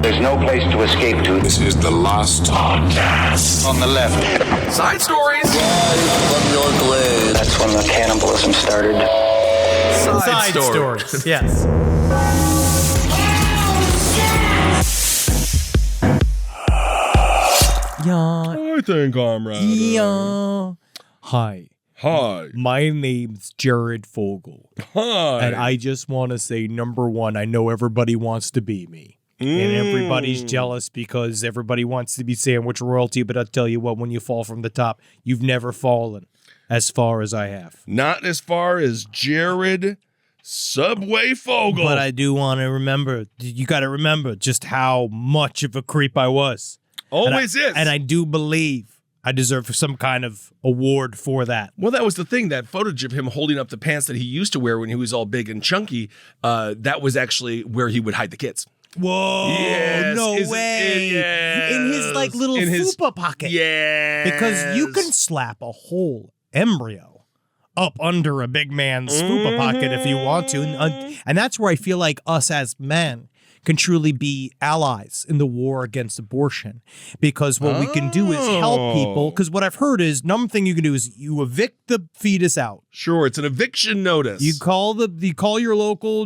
There's no place to escape to. This is the last podcast. On the left. Side stories. From your glade. That's when the cannibalism started. Side stories. Yes. Yeah. I think I'm ready. Yeah. Hi. Hi. My name's Jared Fogle. Hi. And I just want to say, number one, I know everybody wants to be me. And everybody's jealous because everybody wants to be sandwich royalty. But I'll tell you what, when you fall from the top, you've never fallen as far as I have. Not as far as Jared Subway Fogle. But I do want to remember, you got to remember just how much of a creep I was. Always is. And I do believe I deserve some kind of award for that. Well, that was the thing. That footage of him holding up the pants that he used to wear when he was all big and chunky, that was actually where he would hide the kids. Whoa, Yes, no isn't way. it? Yes. In his like little In his- fupa pocket. Yeah. Because you can slap a whole embryo up under a big man's fupa pocket if you want to. And that's where I feel like us as men can truly be allies in the war against abortion. Because what we can do is help people. Because what I've heard is, number thing you can do is you evict the fetus out. Sure, it's an eviction notice. You call your local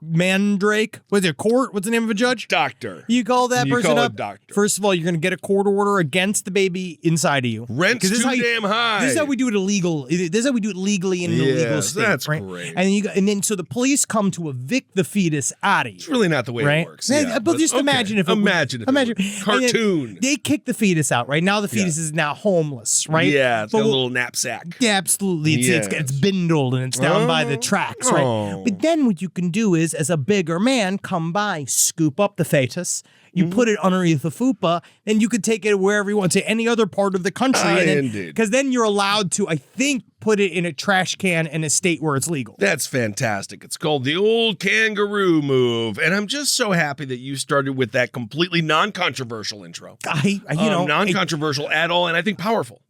mandrake. What's it, court? What's the name of a judge? doctor. You call that You person call a up. doctor. First of all, you're going to get a court order against the baby inside of you. Rent's 'Cause this too is how damn high. This is how we do it illegal. This is how we do it legally in an illegal Yes, state. that's right? great. And then so the police come to evict the fetus out of you. It's really not the way Right? it works. Yeah, Yeah, but just okay. imagine if it imagine if it imagine were. and then Cartoon. They kick the fetus out. Right now, the fetus is now homeless. Right? Yeah, it's got a But little knapsack. yeah, absolutely. It's bindled and it's down by the tracks, right? Oh. But then what you can do is, as a bigger man, come by, scoop up the fetus, you put it underneath the fupa, and you could take it wherever you want, to any other part of the country. Indeed. Because then you're allowed to, I think, put it in a trash can in a state where it's legal. That's fantastic. It's called the old kangaroo move. And I'm just so happy that you started with that completely non-controversial intro. Non-controversial at all, and I think powerful.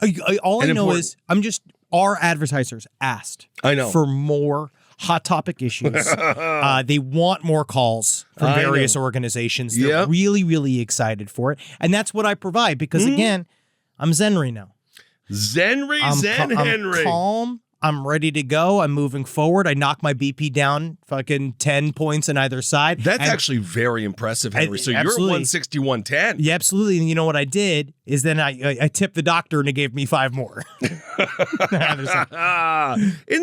All I And know important. is, our advertisers asked I know. for more hot topic issues. They want more calls from I various know. organizations. They're Yep. really, really excited for it. And that's what I provide because, again, I'm Zenry now. Zenry I'm Henry. calm. I'm ready to go. I'm moving forward. I knock my BP down fucking 10 points on either side. That's And- actually very impressive, Henry. So you're at absolutely. 161.10. Yeah, absolutely. And you know what I did is then I tipped the doctor and he gave me 5 more. Isn't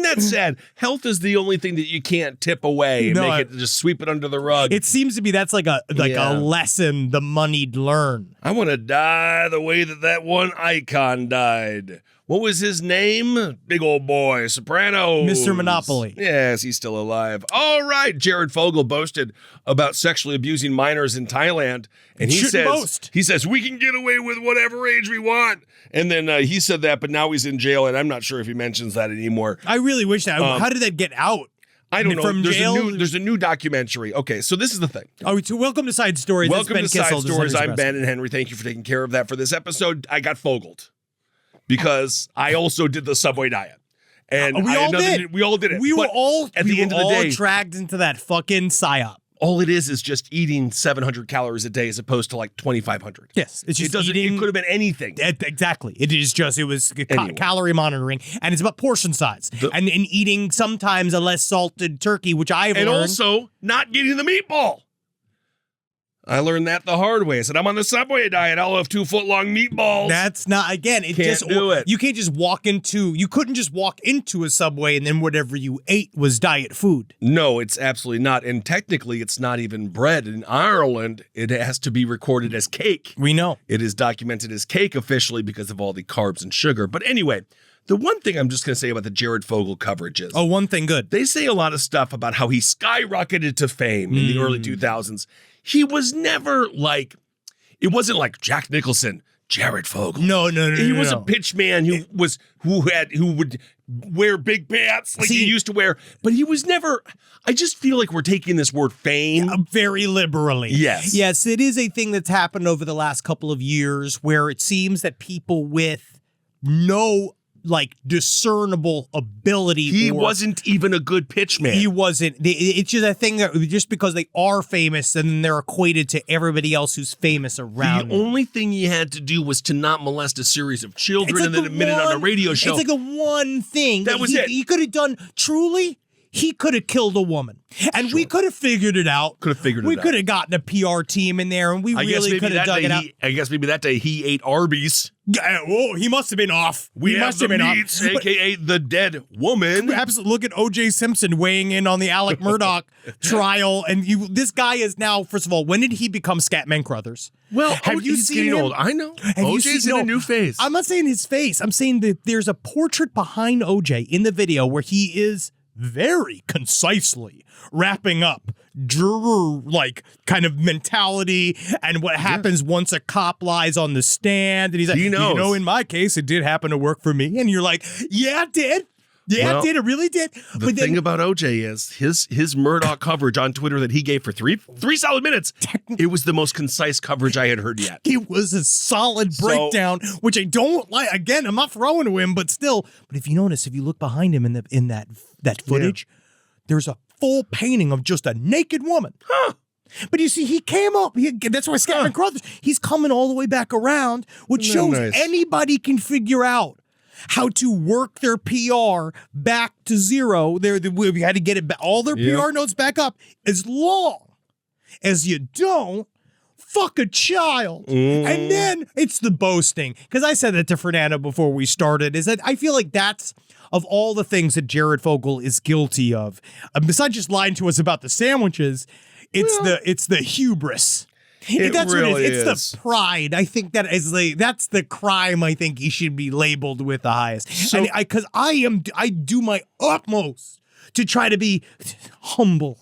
that sad? Health is the only thing that you can't tip away and No, just sweep it under the rug. It seems to be that's like a Yeah. lesson the moneyed learn. I want to die the way that one icon died. What was his name? Big old boy, Sopranos. Mr. Monopoly. Yes, he's still alive. All right, Jared Fogle boasted about sexually abusing minors in Thailand, and he Shouldn't boast. says we can get away with whatever age we want. And then he said that, but now he's in jail, and I'm not sure if he mentions that anymore. I really wish that. How did that get out? I don't know. From jail? There's a new documentary. Okay, so this is the thing. Oh, so welcome to Side Stories. It's Welcome Ben to Side Kissel, this is Stories. Henry I'm Sebastian. Ben and Henry. Thank you for taking care of that for this episode. I got fogled because I also did the Subway diet. And We all did. We all did it. We were But all at the end of the day, dragged into that fucking psyop. all it is just eating 700 calories a day as opposed to like 2,500. Yes, it's just It could have been anything. Exactly. It was Anyway. calorie monitoring, and it's about portion size and eating sometimes a less salted turkey, which I've And learned. also not getting the meatball. I learned that the hard way. I said, I'm on the Subway diet. I'll have 2-foot-long meatballs. That's not, again, it Can't just do it. You can't just you couldn't just walk into a Subway and then whatever you ate was diet food. No, it's absolutely not. And technically, it's not even bread. In Ireland, it has to be recorded as cake. We know. It is documented as cake officially because of all the carbs and sugar. But anyway, the one thing I'm just going to say about the Jared Fogle coverage is One thing good. they say a lot of stuff about how he skyrocketed to fame in the early 2000s. He was never like, it wasn't like Jack Nicholson, Jared Fogle. No. He was a pitch man who would wear big pants like he used to wear, but he was never. I just feel like we're taking this word fame very liberally. Yes. Yes, it is a thing that's happened over the last couple of years where it seems that people with no like discernible ability. He wasn't even a good pitchman. He wasn't. It's just a thing that just because they are famous and then they're equated to everybody else who's famous around. The only thing he had to do was to not molest a series of children and then admit it on a radio show. It's like the one thing that was it. He could have done. Truly, he could have killed a woman, and we could have figured it out. We could have gotten a PR team in there, and we really could have dug it out. I guess maybe that day he ate Arby's. Oh, he must have been off. We must have been meats, off. AKA the dead woman. Absolutely. Look at O.J. Simpson weighing in on the Alec Murdaugh trial, and this guy is now. First of all, when did he become Scatman Crothers? Well, have you seen getting him? old? I know. OJ's in a new phase. I'm not saying his face. I'm saying that there's a portrait behind OJ in the video where he is very concisely wrapping up juror like kind of mentality and what happens once a cop lies on the stand. And he's like, he knows. You know, in my case, it did happen to work for me. And you're like, yeah, it did. Yeah, it did. It really did. The thing about OJ is his Murdoch coverage on Twitter that he gave for three solid minutes. It was the most concise coverage I had heard yet. It was a solid breakdown, which I don't like. Again, I'm not throwing to him, but still. But if you notice, if you look behind him in that footage, there's a full painting of just a naked woman. Huh. But you see, he came up. That's why Scatman Crothers. He's coming all the way back around, which shows anybody can figure out how to work their PR back to zero. We had to get it back, all their PR notes back up as long as you don't fuck a child. And then it's the boasting. Because I said that to Fernando before we started, is that I feel like that's of all the things that Jared Fogle is guilty of, besides just lying to us about the sandwiches, it's the hubris. That's really what it is. It's the pride. I think that's the crime. I think he should be labeled with the highest. So, because I do my utmost to try to be humble.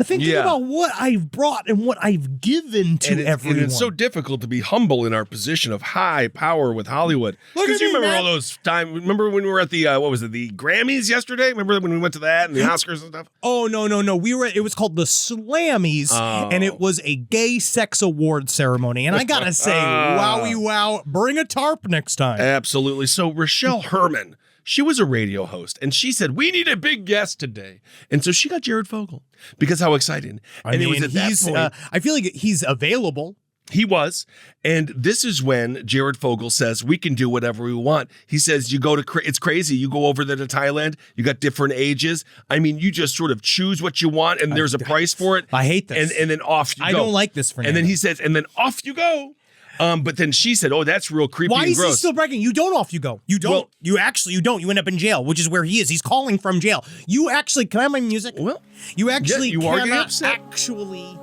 Thinking about what I've brought and what I've given to everyone. And it's so difficult to be humble in our position of high power with Hollywood. Because you remember all those times. Remember when we were at the the Grammys yesterday? Remember when we went to that and the Oscars and stuff? Oh no! It was called the Slammies, and it was a gay sex award ceremony. And I gotta say, wowie wow! Bring a tarp next time. Absolutely. So Rochelle Herman. She was a radio host, and she said, we need a big guest today. And so she got Jared Fogle, because how exciting. It was at that point. I feel like he's available. He was. And this is when Jared Fogle says, we can do whatever we want. He says, it's crazy. You go over there to Thailand, you got different ages. I mean, you just sort of choose what you want, and there's a price for it. I hate this. And then off you go. I don't like this, Fernando. And then he says, and then off you go. But then she said, oh, that's real creepy and gross. Why is he still bragging? You don't off you go. You don't. Well, you don't. You end up in jail, which is where he is. He's calling from jail. You actually, can I have my music? Well, you actually cannot actually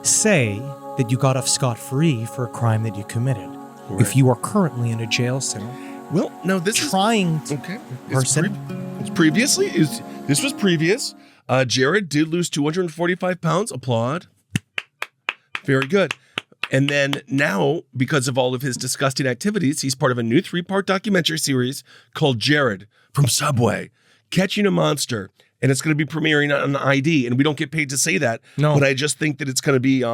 say that you got off scot-free for a crime that you committed. Right. If you are currently in a jail cell. Well, no, this is trying to person. This was previous. Jared did lose 245 pounds. Applaud. Very good. And then now, because of all of his disgusting activities, he's part of a new 3-part documentary series called Jared from Subway, Catching a Monster. And it's going to be premiering on ID. And we don't get paid to say that. No. But I just think that it's going to be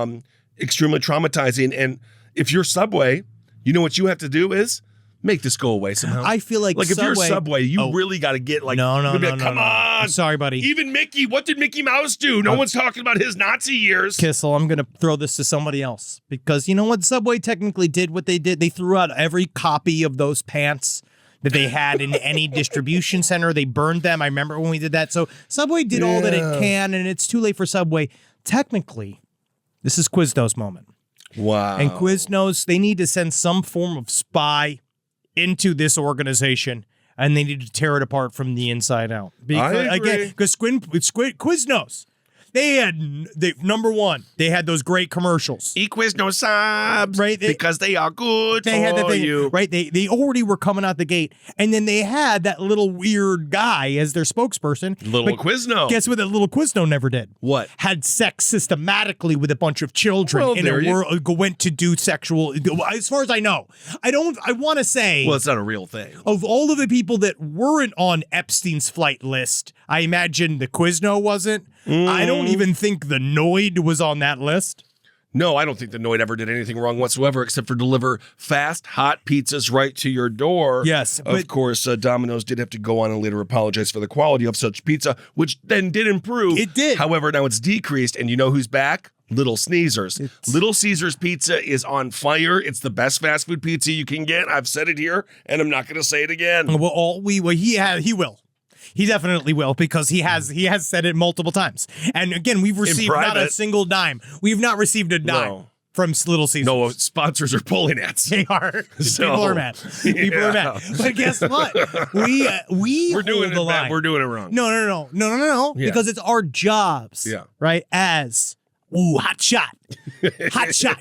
extremely traumatizing. And if you're Subway, you know what you have to do is make this go away somehow. I feel like if you're Subway, you really got to get like, no, come on. I'm sorry, buddy. Even Mickey, what did Mickey Mouse do? No one's talking about his Nazi years. Kissel, I'm going to throw this to somebody else because you know what? Subway technically did what they did. They threw out every copy of those pants that they had in any distribution center. They burned them. I remember when we did that. So Subway did all that it can, and it's too late for Subway. Technically, this is Quiznos moment. Wow. And Quiznos, they need to send some form of spy into this organization, and they need to tear it apart from the inside out. Because, again, because Quiznos, number one, they had those great commercials. Quiznos subs, right? Because they are good you. Right? They already were coming out the gate, and then they had that little weird guy as their spokesperson. Little Quizno. Guess what that little Quizno never did? What? Had sex systematically with a bunch of children in a world, went to do sexual, as far as I know. I want to say. Well, it's not a real thing. Of all of the people that weren't on Epstein's flight list, I imagine the Quizno wasn't. I don't even think the Noid was on that list. No, I don't think the Noid ever did anything wrong whatsoever except for deliver fast, hot pizzas right to your door. Yes, Of but- course, Domino's did have to go on and later apologize for the quality of such pizza, which then did improve. It did. However, now it's decreased, and you know who's back? Little Sneezers. Little Caesars pizza is on fire. It's the best fast food pizza you can get. I've said it here, and I'm not going to say it again. Well, he will. He definitely will because he has said it multiple times. And again, we've received not a private. single dime. We've not received a dime No. from Little Caesars. No, sponsors are pulling at. They are. So, People are mad. People are yeah. mad. But guess what? We We're doing hold it the bad. line. We're doing it wrong. No. Yeah. Because it's our jobs. Yeah. Right? As hot shot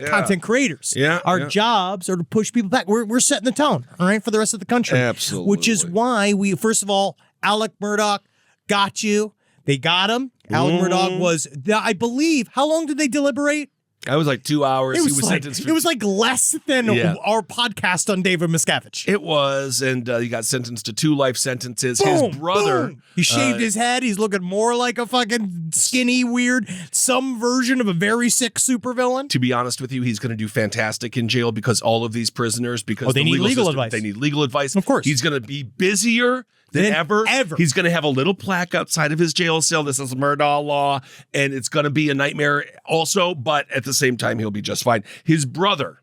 content creators. Yeah, Our yeah. jobs are to push people back. We're setting the tone, all right, for the rest of the country. Absolutely. Which is why we, first of all, Alec Murdoch got you. They got him. Alec Murdoch was, I believe, how long did they deliberate? That was like 2 hours. It He was, was like, sentenced for it was like less than Yeah. our podcast on David Miscavige. It was, and he got sentenced to 2 life sentences. Boom, His brother, boom. He shaved his head. He's looking more like a fucking skinny, weird, some version of a very sick supervillain. to be honest with you, he's going to do fantastic in jail because all of these prisoners, because they the need legal system, advice. They need legal advice. Of course. He's going to be busier than ever. He's going to have a little plaque outside of his jail cell. This is Murdaugh law, and it's going to be a nightmare also, but at the same time, he'll be just fine. His brother,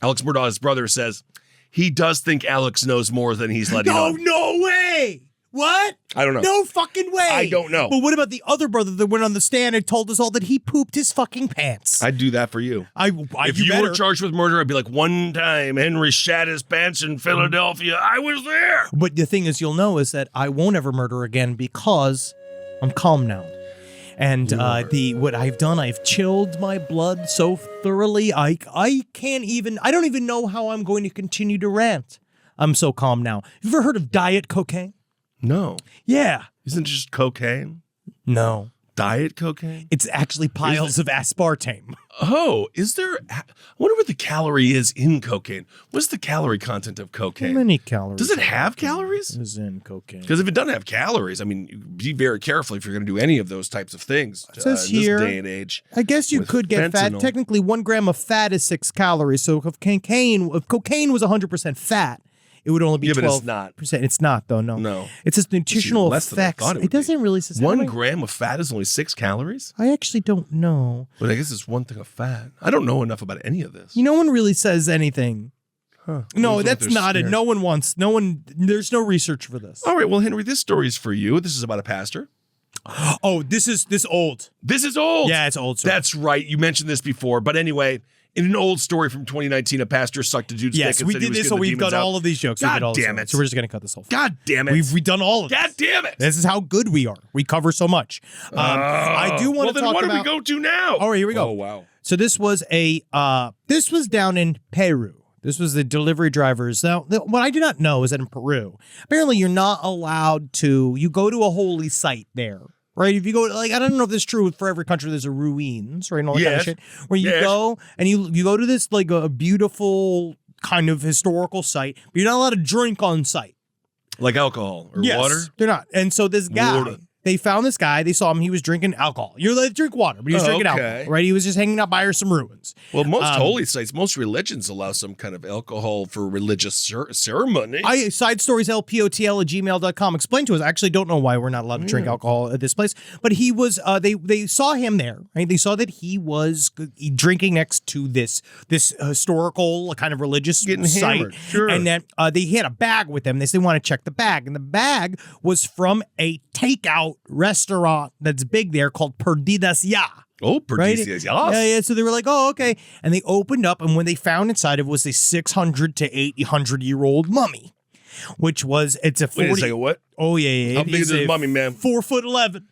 Alex Murdaugh's brother, says he does think Alex knows more than he's letting on. No way. What? I don't know. No fucking way. I don't know. But what about the other brother that went on the stand and told us all that he pooped his fucking pants? I'd do that for you. If you better. were charged with murder, I'd be like, one time Henry shat his pants in Philadelphia. I was there. But the thing is, you'll know is that I won't ever murder again because I'm calm now. And what I've done, I've chilled my blood so thoroughly, I don't even know how I'm going to continue to rant. I'm so calm now. You ever heard of diet cocaine? No. Yeah. Isn't it just cocaine? No. Diet cocaine? It's actually piles of aspartame. Oh, is there? I wonder what the calorie is in cocaine. What's the calorie content of cocaine? How many calories? Does it have calories? is in cocaine? Because if it doesn't have calories, I mean, you be very careful if you're going to do any of those types of things It says in here, this day and age. I guess you with could get fat. fentanyl. Technically, 1 gram of fat is 6 calories. So if cocaine was 100% fat, it would only be Yeah, but 12%. it's not. It's not, though. No. No. It says nutritional less than I effects. thought it It would be. doesn't really say 1 gram of fat is only 6 calories? I actually don't know. But I guess it's one thing of fat. I don't know enough about any of this. No one really says anything. Huh. No, Looks like that's they're not it. scared. There's no research for this. All right, well, Henry, this story is for you. This is about a pastor. Oh, this old. This is old. Yeah, it's old. Story. That's right. You mentioned this before. But anyway, in an old story from 2019, a pastor sucked a dude's dick Yes, and we said he did was this, getting so the we've demons done out. all of these jokes. God We did all this damn stuff. it. So we're just going to cut this off. God damn it. We've done all of God this. damn it. This is how good we are. We cover so much. I do want well, to then talk what about. do we go to now? Oh, here we go. Oh, wow. So this was this was down in Peru. This was the delivery drivers. Now, what I do not know is that in Peru, apparently you're not allowed to. You go to a holy site there, right? If you go, I don't know if this is true for every country. There's a ruins, right? And all that kind of Yes. shit. Where you Yes. go and you go to this like a beautiful kind of historical site, but you're not allowed to drink on site. Like alcohol or Yes, water? they're not. And so this guy, Water. they found this guy. They saw him. He was drinking alcohol. You're allowed to drink water, but he was drinking okay. alcohol, right? He was just hanging out by some ruins. Well, most holy sites, most religions allow some kind of alcohol for religious ceremony. Side stories lpotl@gmail.com. Explain to us. I actually don't know why we're not allowed to drink alcohol at this place, but he was. They saw him there, right? They saw that he was drinking next to this historical kind of religious Getting site, hammered, sure. and then he had a bag with them. They said, "Want to check the bag?" And the bag was from a takeout restaurant that's big there called Perdidas Ya. Oh, Right? Perdicias, yes. Yeah. So they were like, "Oh, okay." And they opened up, and when they found inside, it was a 600 to 800-year-old mummy, which was it's a 40. Wait a second, what? Oh yeah. How big is this mummy, man? 4'11".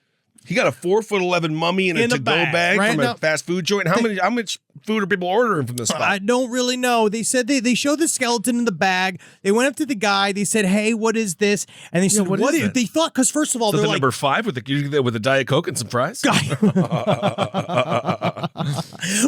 He got a 4'11" mummy in a In a to-go bag, bag right? from a No. fast food joint. How much food are people ordering from this spot? I don't really know. They said they showed the skeleton in the bag. They went up to the guy. They said, "Hey, what is this?" And they said, what "What is is?" that? They thought because first of all, So they're the like, number 5 with a Diet Coke and some fries? but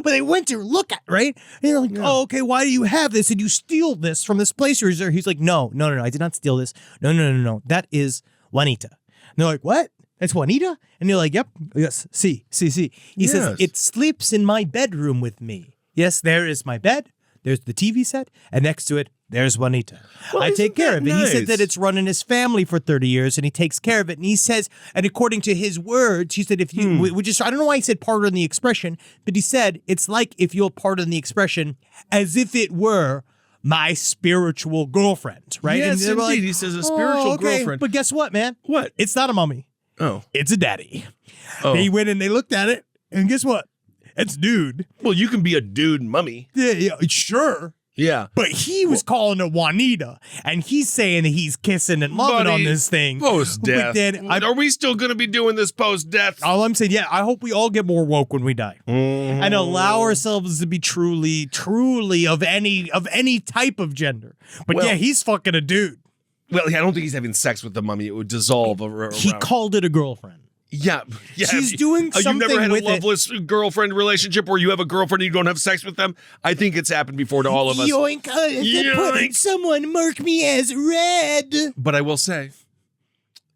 they went to look at, right? And they're like, "Oh, okay. Why do you have this? Did you steal this from this place?" Or he's like, "No. I did not steal this. No. That is Juanita." And they're like, "What?" It's Juanita? And you're like, yep, yes, see. He says, Yes. it sleeps in my bedroom with me. Yes, there is my bed. There's the TV set. And next to it, there's Juanita. Well, I take isn't care that of it. He said nice? that it's run in his family for 30 years and he takes care of it. And he says, and according to his words, he said, if you, which is, I don't know why he said pardon the expression, but he said, it's like if you'll pardon the expression as if it were my spiritual girlfriend, right? Yes, and they were indeed. like, He says a spiritual girlfriend. But guess what, man? What? It's not a mummy. Oh. It's a daddy. Oh. They went and they looked at it, and guess what? It's dude. Well, you can be a dude mummy. Yeah, sure. Yeah. But he was calling it Juanita, and he's saying that he's kissing and loving on this thing. Post-death. But then Are we still going to be doing this post-death? all I'm saying, yeah, I hope we all get more woke when we die, Mm-hmm. and allow ourselves to be truly of any type of gender. But Well- yeah, he's fucking a dude. Well, I don't think he's having sex with the mummy. It would dissolve around. He called it a girlfriend. Yeah. She's doing You've never something had with a it. loveless girlfriend relationship where you have a girlfriend and you don't have sex with them? I think it's happened before to all of us. Yoink! Yoink. Someone mark me as red. But I will say,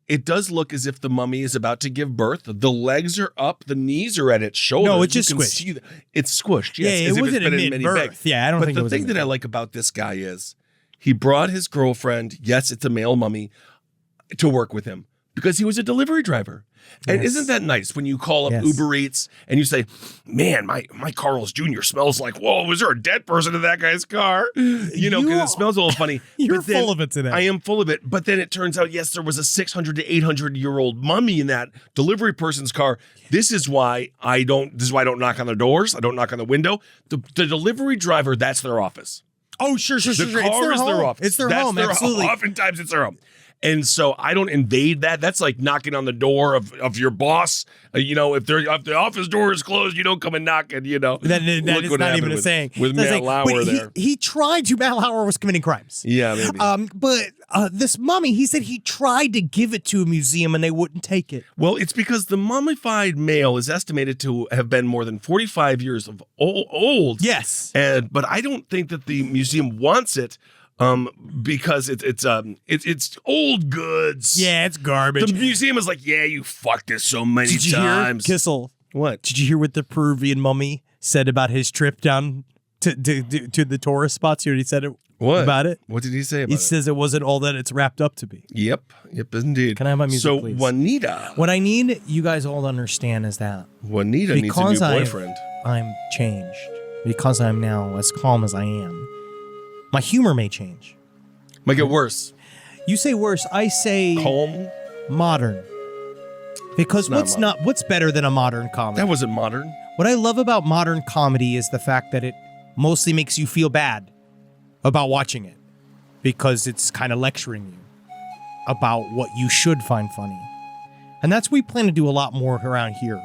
it does look as if the mummy is about to give birth. The legs are up, the knees are at its shoulder. No, it's just You can squished. see it's squished. Yes, Yeah, as it if wasn't it's been a in many mid-birth. bags. Yeah, I don't but think it the was thing a that I mid-birth. like about this guy is he brought his girlfriend. Yes, it's a male mummy, to work with him because he was a delivery driver. And Yes. isn't that nice when you call up Yes. Uber Eats and you say, "Man, my Carl's Jr. smells like, whoa, was there a dead person in that guy's car?" You know, because it smells a little funny. You're But then- full of it today. I am full of it. But then it turns out, yes, there was a 600 to 800-year-old mummy in that delivery person's car. This is why I don't knock on the doors. I don't knock on the window. The delivery driver, that's their office. Oh, sure. The It's car their is home. their office. It's their That's home, absolutely. Oftentimes it's their home. And so I don't invade that. That's like knocking on the door of your boss. If the office door is closed, you don't come and knock and, That look is what not happened even a saying. With That's Matt a saying. Lauer But there. He tried to. Matt Lauer was committing crimes. Yeah, maybe. But this mummy, he said he tried to give it to a museum and they wouldn't take it. Well, it's because the mummified male is estimated to have been more than 45 years of old. Yes. But I don't think that the museum wants it because it's old goods. Yeah, it's garbage. The museum is like, yeah, you fucked this so many Did you times. hear, Kissel? What? Did you hear what the Peruvian mummy said about his trip down to the tourist spots? You already said it. What about it? What did he say about He it? says it wasn't all that it's wrapped up to be. Yep, indeed. Can I have my music, so please? Juanita What I need you guys all to understand is that needs a new because boyfriend. I'm changed, because I'm now as calm as I am, my humor may change. Might get worse. You say worse, I say Calm. modern. Because It's not what's better than a modern comedy? That wasn't modern. What I love about modern comedy is the fact that it mostly makes you feel bad about watching it because it's kind of lecturing you about what you should find funny. And that's what we plan to do a lot more around here.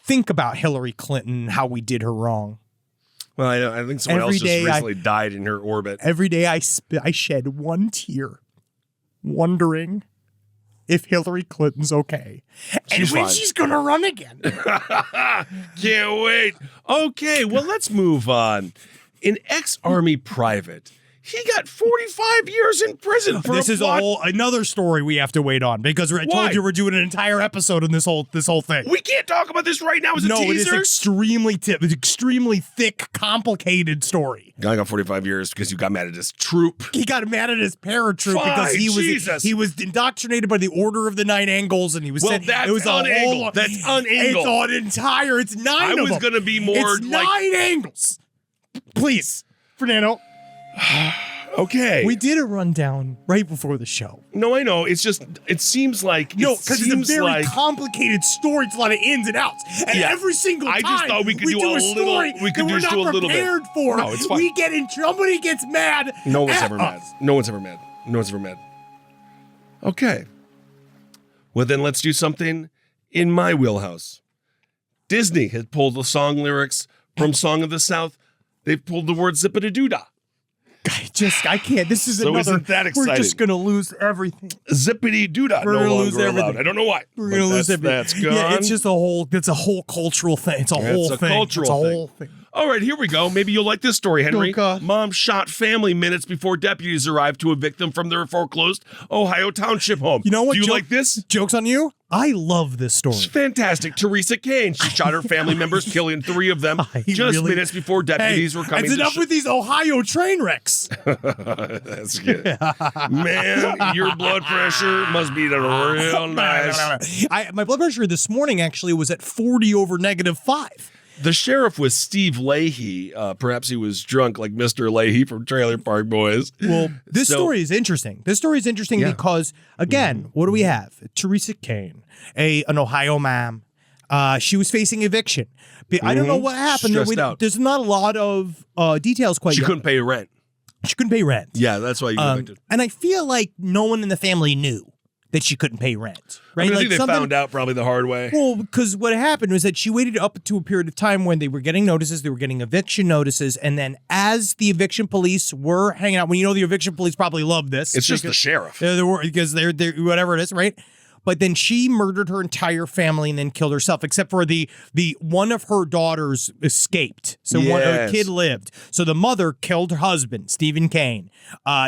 Think about Hillary Clinton and how we did her wrong. Well, I think someone Every else just day recently died in her orbit. Every day I shed one tear wondering if Hillary Clinton's okay. She's and when fine. she's going to run again. Can't wait. Okay, well, let's move on. An ex-army private. He got 45 years in prison for This is another story we have to wait on because I Why? told you we're doing an entire episode on this whole thing. We can't talk about this right now as a No, it is teaser. extremely thick, complicated story. Guy got 45 years because you got mad at his troop. He got mad at his paratroop Fine, because Jesus. he was indoctrinated by the Order of the Nine Angles, and he was Well, said that's it was a whole. unangled. That's unangled. It's nine. I of was them. gonna be more It's like- 9 angles. Please, Fernando. Okay. We did a rundown right before the show. No, I know. It's just, it seems like. No, it because it's a seems very like, complicated story. It's a lot of ins and outs. And Yeah. every single I time just thought we could do a little- story we could that we're just not do a little bit. prepared for. No, it's fine. We get in, somebody gets mad. No one's at ever mad. us. No one's ever mad. No one's ever mad. Okay. Well, then let's do something in my wheelhouse. Disney has pulled the song lyrics from Song of the South. They've pulled the word zippity-doo-dah. I can't. This is So another. isn't that We're just exciting? going to lose everything. Zippity-doo-dah. We're No gonna longer lose allowed. everything. I don't know why. We're but going to lose that's- everything. That's gone. Yeah, it's just a whole. It's a whole cultural thing. It's a whole a thing. cultural it's a thing. whole thing. All right, here we go. Maybe you'll like this story, Henry. Oh, God. Mom shot family minutes before deputies arrived to evict them from their foreclosed Ohio Township home. You know what? Do you like this? Joke's on you. I love this story. It's fantastic. Teresa Kane. She shot her family members, killing 3 of them just minutes before deputies were coming. It's enough with these Ohio train wrecks. That's good. Man, your blood pressure must be real nice. My blood pressure this morning actually was at 40 over -5. The sheriff was Steve Leahy. Perhaps he was drunk like Mr. Leahy from Trailer Park Boys. Well, this So- story is interesting. This story is interesting Yeah. because, again, what do we have? Teresa Kane, an Ohio mom. She was facing eviction. But I don't know what happened. Stressed out. There's not a lot of details quite She yet. couldn't pay rent. She couldn't pay rent. Yeah, that's why you evicted. And I feel like no one in the family knew that she couldn't pay rent. Right? I mean, I Like think they something- found out probably the hard way. Well, because what happened was that she waited up to a period of time when they were getting notices, they were getting eviction notices, and then as the eviction police were hanging out, when you know the eviction police probably love this. It's just the sheriff. Because they're whatever it is, right? But then she murdered her entire family and then killed herself, except for the one of her daughters escaped. So one her Yes. kid lived. So the mother killed her husband, Stephen Kane.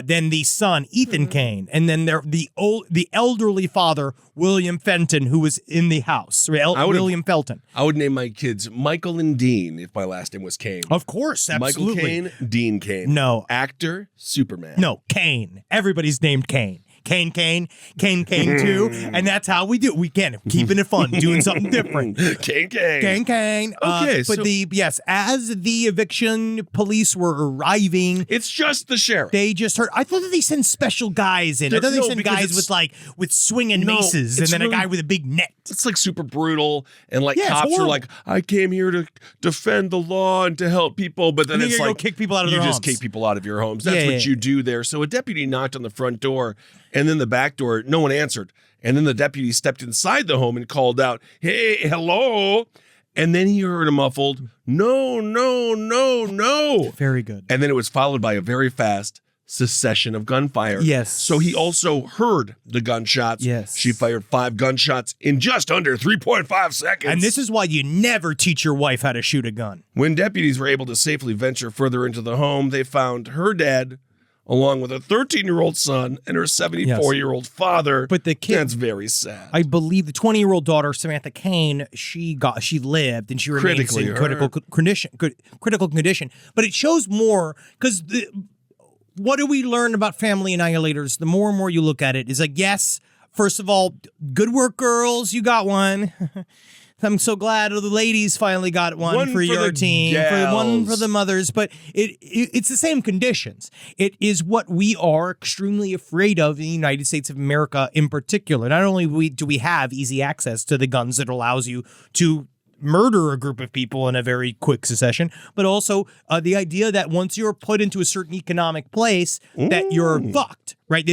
Then the son, Ethan Kane, and then the elderly father, William Fenton, who was in the house. William Felton. I would name my kids Michael and Dean if my last name was Kane. Of course, absolutely. Michael Kane, Dean Kane. No. Actor, Superman. No, Kane. Everybody's named Kane. Kane 2, and that's how we do. We can keeping it fun, doing something different. Kane. Kane. Okay, but so- as the eviction police were arriving, It's just the sheriff. they just heard. I thought that they sent special guys in. I thought they No, sent because guys it's- with swinging No, maces, and it's then really- a guy with a big net. It's like super brutal, and like Yeah, it's cops are horrible. like, I came here to defend the law and to help people, but then And then it's you go like kick people out of you their just homes. kick people out of your homes. That's Yeah, what yeah. you do there. So a deputy knocked on the front door, and then the back door. No one answered, and then the deputy stepped inside the home and called out, "Hey, hello!" And then he heard a muffled, "No, no, no, no!" Very good. And then it was followed by a very fast succession of gunfire. Yes. So he also heard the gunshots. Yes. She fired 5 gunshots in just under 3.5 seconds. And this is why you never teach your wife how to shoot a gun. When deputies were able to safely venture further into the home, they found her dead, along with a 13-year-old son and her 74-year-old father. But the kid- That's very sad. I believe the 20-year-old daughter, Samantha Kane, she lived and she remains Critically in critical condition. But it shows more because what do we learn about family annihilators? The more and more you look at it, is like, yes, first of all, good work, girls, you got one. I'm so glad the ladies finally got one for your the team, one for gals. the mothers. But it's the same conditions. It is what we are extremely afraid of in the United States of America in particular. Not only do we have easy access to the guns that allows you to murder a group of people in a very quick succession, but also the idea that once you're put into a certain economic place, that you're fucked, right?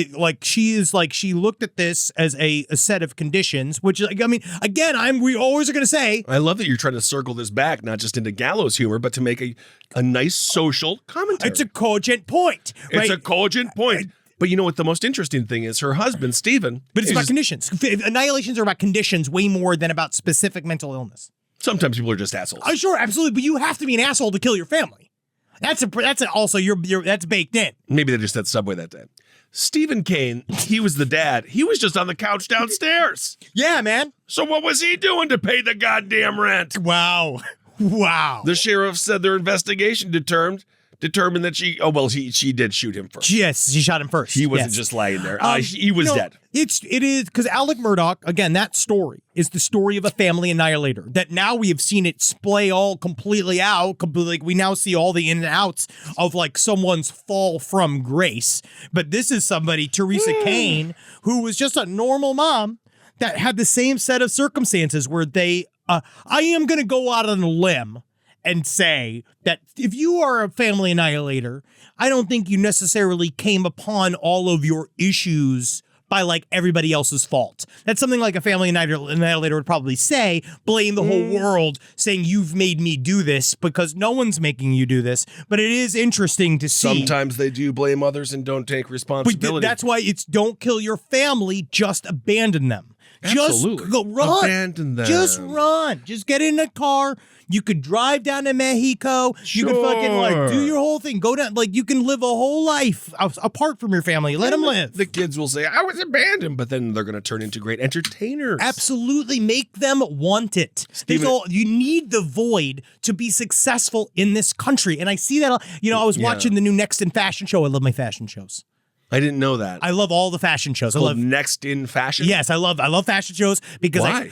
She looked at this as a set of conditions, which, I mean, again, we always are going to say, I love that you're trying to circle this back, not just into gallows humor, but to make a nice social commentary. it's a cogent point, right? It's a cogent point. But you know what the most interesting thing is? Her husband, Stephen. But it's is- about conditions. Annihilations are about conditions way more than about specific mental illness. Sometimes people are just assholes. Oh, sure, absolutely, but you have to be an asshole to kill your family. That's baked in. Maybe they just had Subway that day. Stephen Kane, he was the dad. He was just on the couch downstairs. Yeah, man. So what was he doing to pay the goddamn rent? Wow. The sheriff said their investigation determined that she did shoot him first. Yes, she shot him first. He wasn't Yes. just lying there. He was dead. It is because Alec Murdaugh, again, that story is the story of a family annihilator that now we have seen it splay all completely out. Like we now see all the in and outs of like someone's fall from grace. But this is somebody, Teresa Kane, who was just a normal mom that had the same set of circumstances where I am going to go out on a limb and say that if you are a family annihilator, I don't think you necessarily came upon all of your issues by like everybody else's fault. That's something like a family annihilator would probably say, blame the whole world, saying you've made me do this because no one's making you do this. But it is interesting to see. Sometimes they do blame others and don't take But responsibility. that's why it's don't kill your family, just abandon them. Absolutely. Just go run. Abandon them. Just run. Just get in a car. You could drive down to Mexico. You could fucking like do your whole thing. Go down. Like you can live a whole life apart from your family. Let them live. The kids will say, I was abandoned, but then they're going to turn into great entertainers. Absolutely. Make them want it. You need the void to be successful in this country. And I see that, I was watching the new Next in Fashion show. I love my fashion shows. I didn't know that. I love all the fashion shows. I Called love Next in Fashion? Yes, I love fashion shows because Why?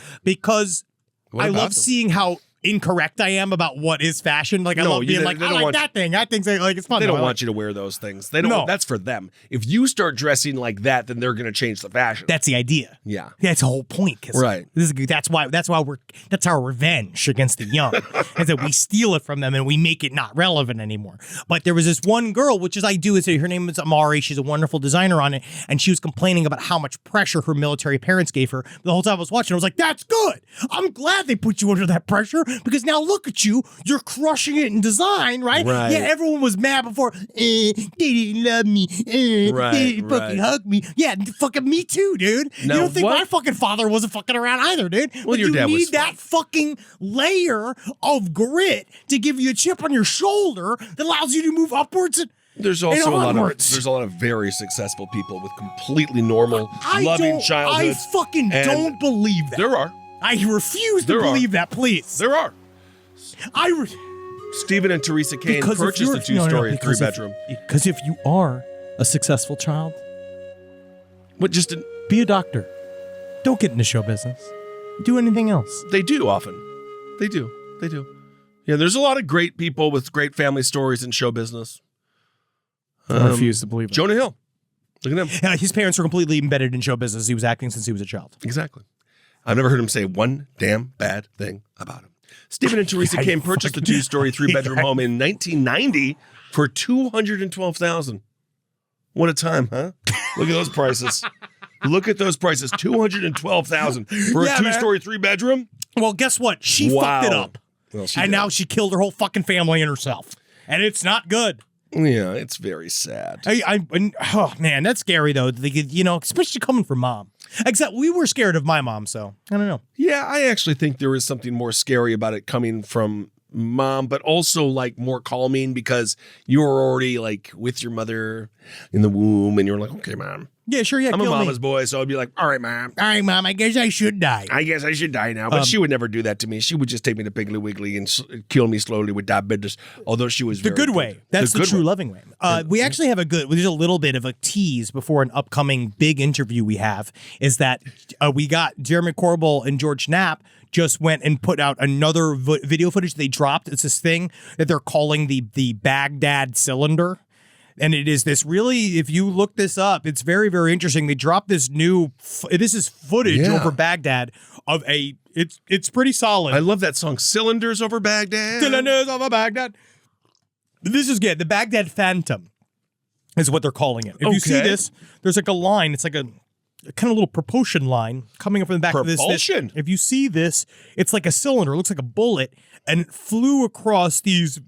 What I about love them? seeing how incorrect I am about what is fashion. Like I No, love being they like, I don't like want- that thing. I think like it's fun. They though. don't I want you to wear those things. They don't. No. That's for them. If you start dressing like that, then they're going to change the fashion. That's the idea. Yeah. That's the whole point. 'Cause Right. That's our revenge against the young. Is that we steal it from them and we make it not relevant anymore. But there was this one girl, which is I do is her name is Amari. She's a wonderful designer on it, and she was complaining about how much pressure her military parents gave her. The whole time I was watching, I was like, "That's good. I'm glad they put you under that pressure because now look at you. You're crushing it in design, right? Right. Yeah, everyone was mad before. They didn't love me. Right, They didn't fucking right. hug me. Yeah, fucking me too, dude. Now, you don't think what- my fucking father wasn't fucking around either, dude? Well, But your you dad was need that fucking layer of grit to give you a chip on your shoulder that allows you to move upwards and There's also a lot of onwards. very successful people with completely normal, loving I childhoods. fucking and don't believe that. There are. I refuse to There are. believe that, please. There are. I re- Stephen and Teresa Kane because if purchased you're- a two-story, because if- three-bedroom. Because if you are a successful child, What? Just an, be a doctor. Don't get into show business. Do anything else. they do often. They do. They do. Yeah, there's a lot of great people with great family stories in show business. I refuse to believe it. Jonah Hill. Look at him. Yeah, his parents were completely embedded in show business. He was acting since he was a child. Exactly. I've never heard him say one damn bad thing about him. Stephen and Teresa Kane purchased the two-story, three-bedroom home in 1990 for $212,000. What a time, huh? Look at those prices. Look at those prices. $212,000 for Yeah, a man. two-story, three-bedroom. Well, guess what? She Wow. fucked it up. Well, she And did. now she killed her whole fucking family and herself. And it's not good. Yeah, it's very sad. Oh man, that's scary though. Especially coming from mom. Except we were scared of my mom, so I don't know. Yeah, I actually think there is something more scary about it coming from mom, but also like more calming because you were already like with your mother in the womb and you're like, okay, mom. Yeah, sure, yeah. I'm a kill mama's me. boy, so I'd be like, all right, mom. All right, mom. I guess I should die. I guess I should die now. But she would never do that to me. She would just take me to Piggly Wiggly and kill me slowly with diabetes, although she was The very good way. That's the good true way. loving way. We actually have there's a little bit of a tease before an upcoming big interview we have, is that we got Jeremy Corbell and George Knapp just went and put out another video footage they dropped. It's this thing that they're calling the Baghdad cylinder. And it is this really, if you look this up, it's very, very interesting. They dropped this new, this is footage Yeah. over Baghdad of it's pretty solid. I love that song, Cylinders Over Baghdad. Cylinders over Baghdad. This is good. The Baghdad Phantom is what they're calling it. If you see Okay. this, there's like a line. It's like a kind of little propulsion line coming up from the back of this. Propulsion? If you see this, it's like a cylinder. It looks like a bullet, and it flew across these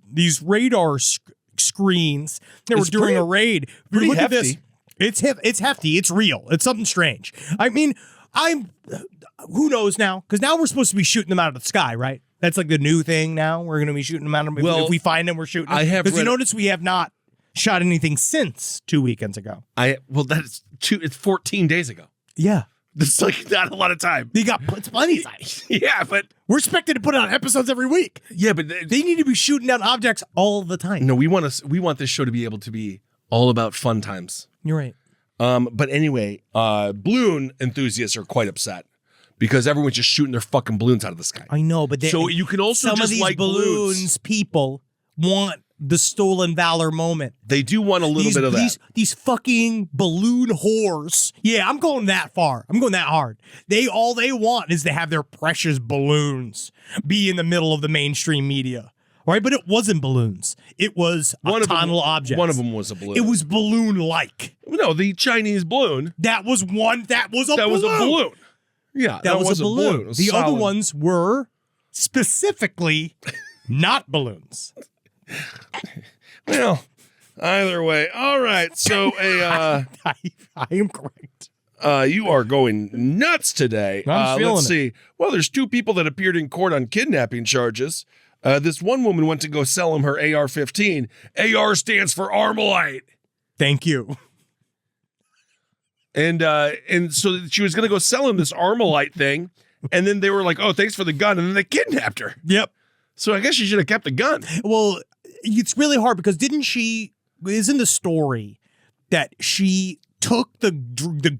radar screens that were It's during pretty- a raid. If you pretty look at this, hefty. it's hefty. It's real. It's something strange. I mean, who knows now? Because now we're supposed to be shooting them out of the sky, right? That's like the new thing now. We're going to be shooting them out of. Well, if we find them, we're shooting them. I have Because you read- notice we have not shot anything since 2 weekends ago. It's 14 days ago. Yeah. That's like not a lot of time. They got plenty of time. Yeah, but We're expected to put out episodes every week. They need to be shooting down objects all the time. no, we want this show to be able to be all about fun times. You're right. But anyway, balloon enthusiasts are quite upset because everyone's just shooting their fucking balloons out of the sky. I know, but So you can also some just of these like balloons. people want the stolen valor moment. They do want a little bit of that. These fucking balloon whores. Yeah, I'm going that far. I'm going that hard. All they want is to have their precious balloons be in the middle of the mainstream media. Right? But it wasn't balloons. It was autumnal objects. One of them was a balloon. It was balloon-like. No, the Chinese balloon. That was a balloon. That was a balloon. Yeah, That was a balloon. It was The other solid. ones were specifically not balloons. Well, either way. All right. So I am correct. You are going nuts today. I'm feeling let's it. see. Well, there's 2 people that appeared in court on kidnapping charges. This one woman went to go sell him her AR-15. AR stands for Armalite. Thank you. And so she was going to go sell him this Armalite thing. And then they were like, oh, thanks for the gun. And then they kidnapped her. Yep. So I guess she should have kept the gun. Well, it's really hard because isn't the story that she took the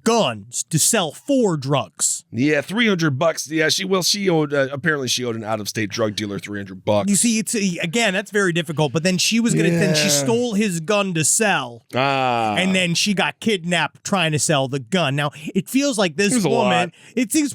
guns to sell for drugs? Yeah, $300. Yeah, she owed, apparently she owed an out-of-state drug dealer $300. You see, it's again, that's very difficult. But then she was then she stole his gun to sell. And then she got kidnapped trying to sell the gun. Now, it feels like this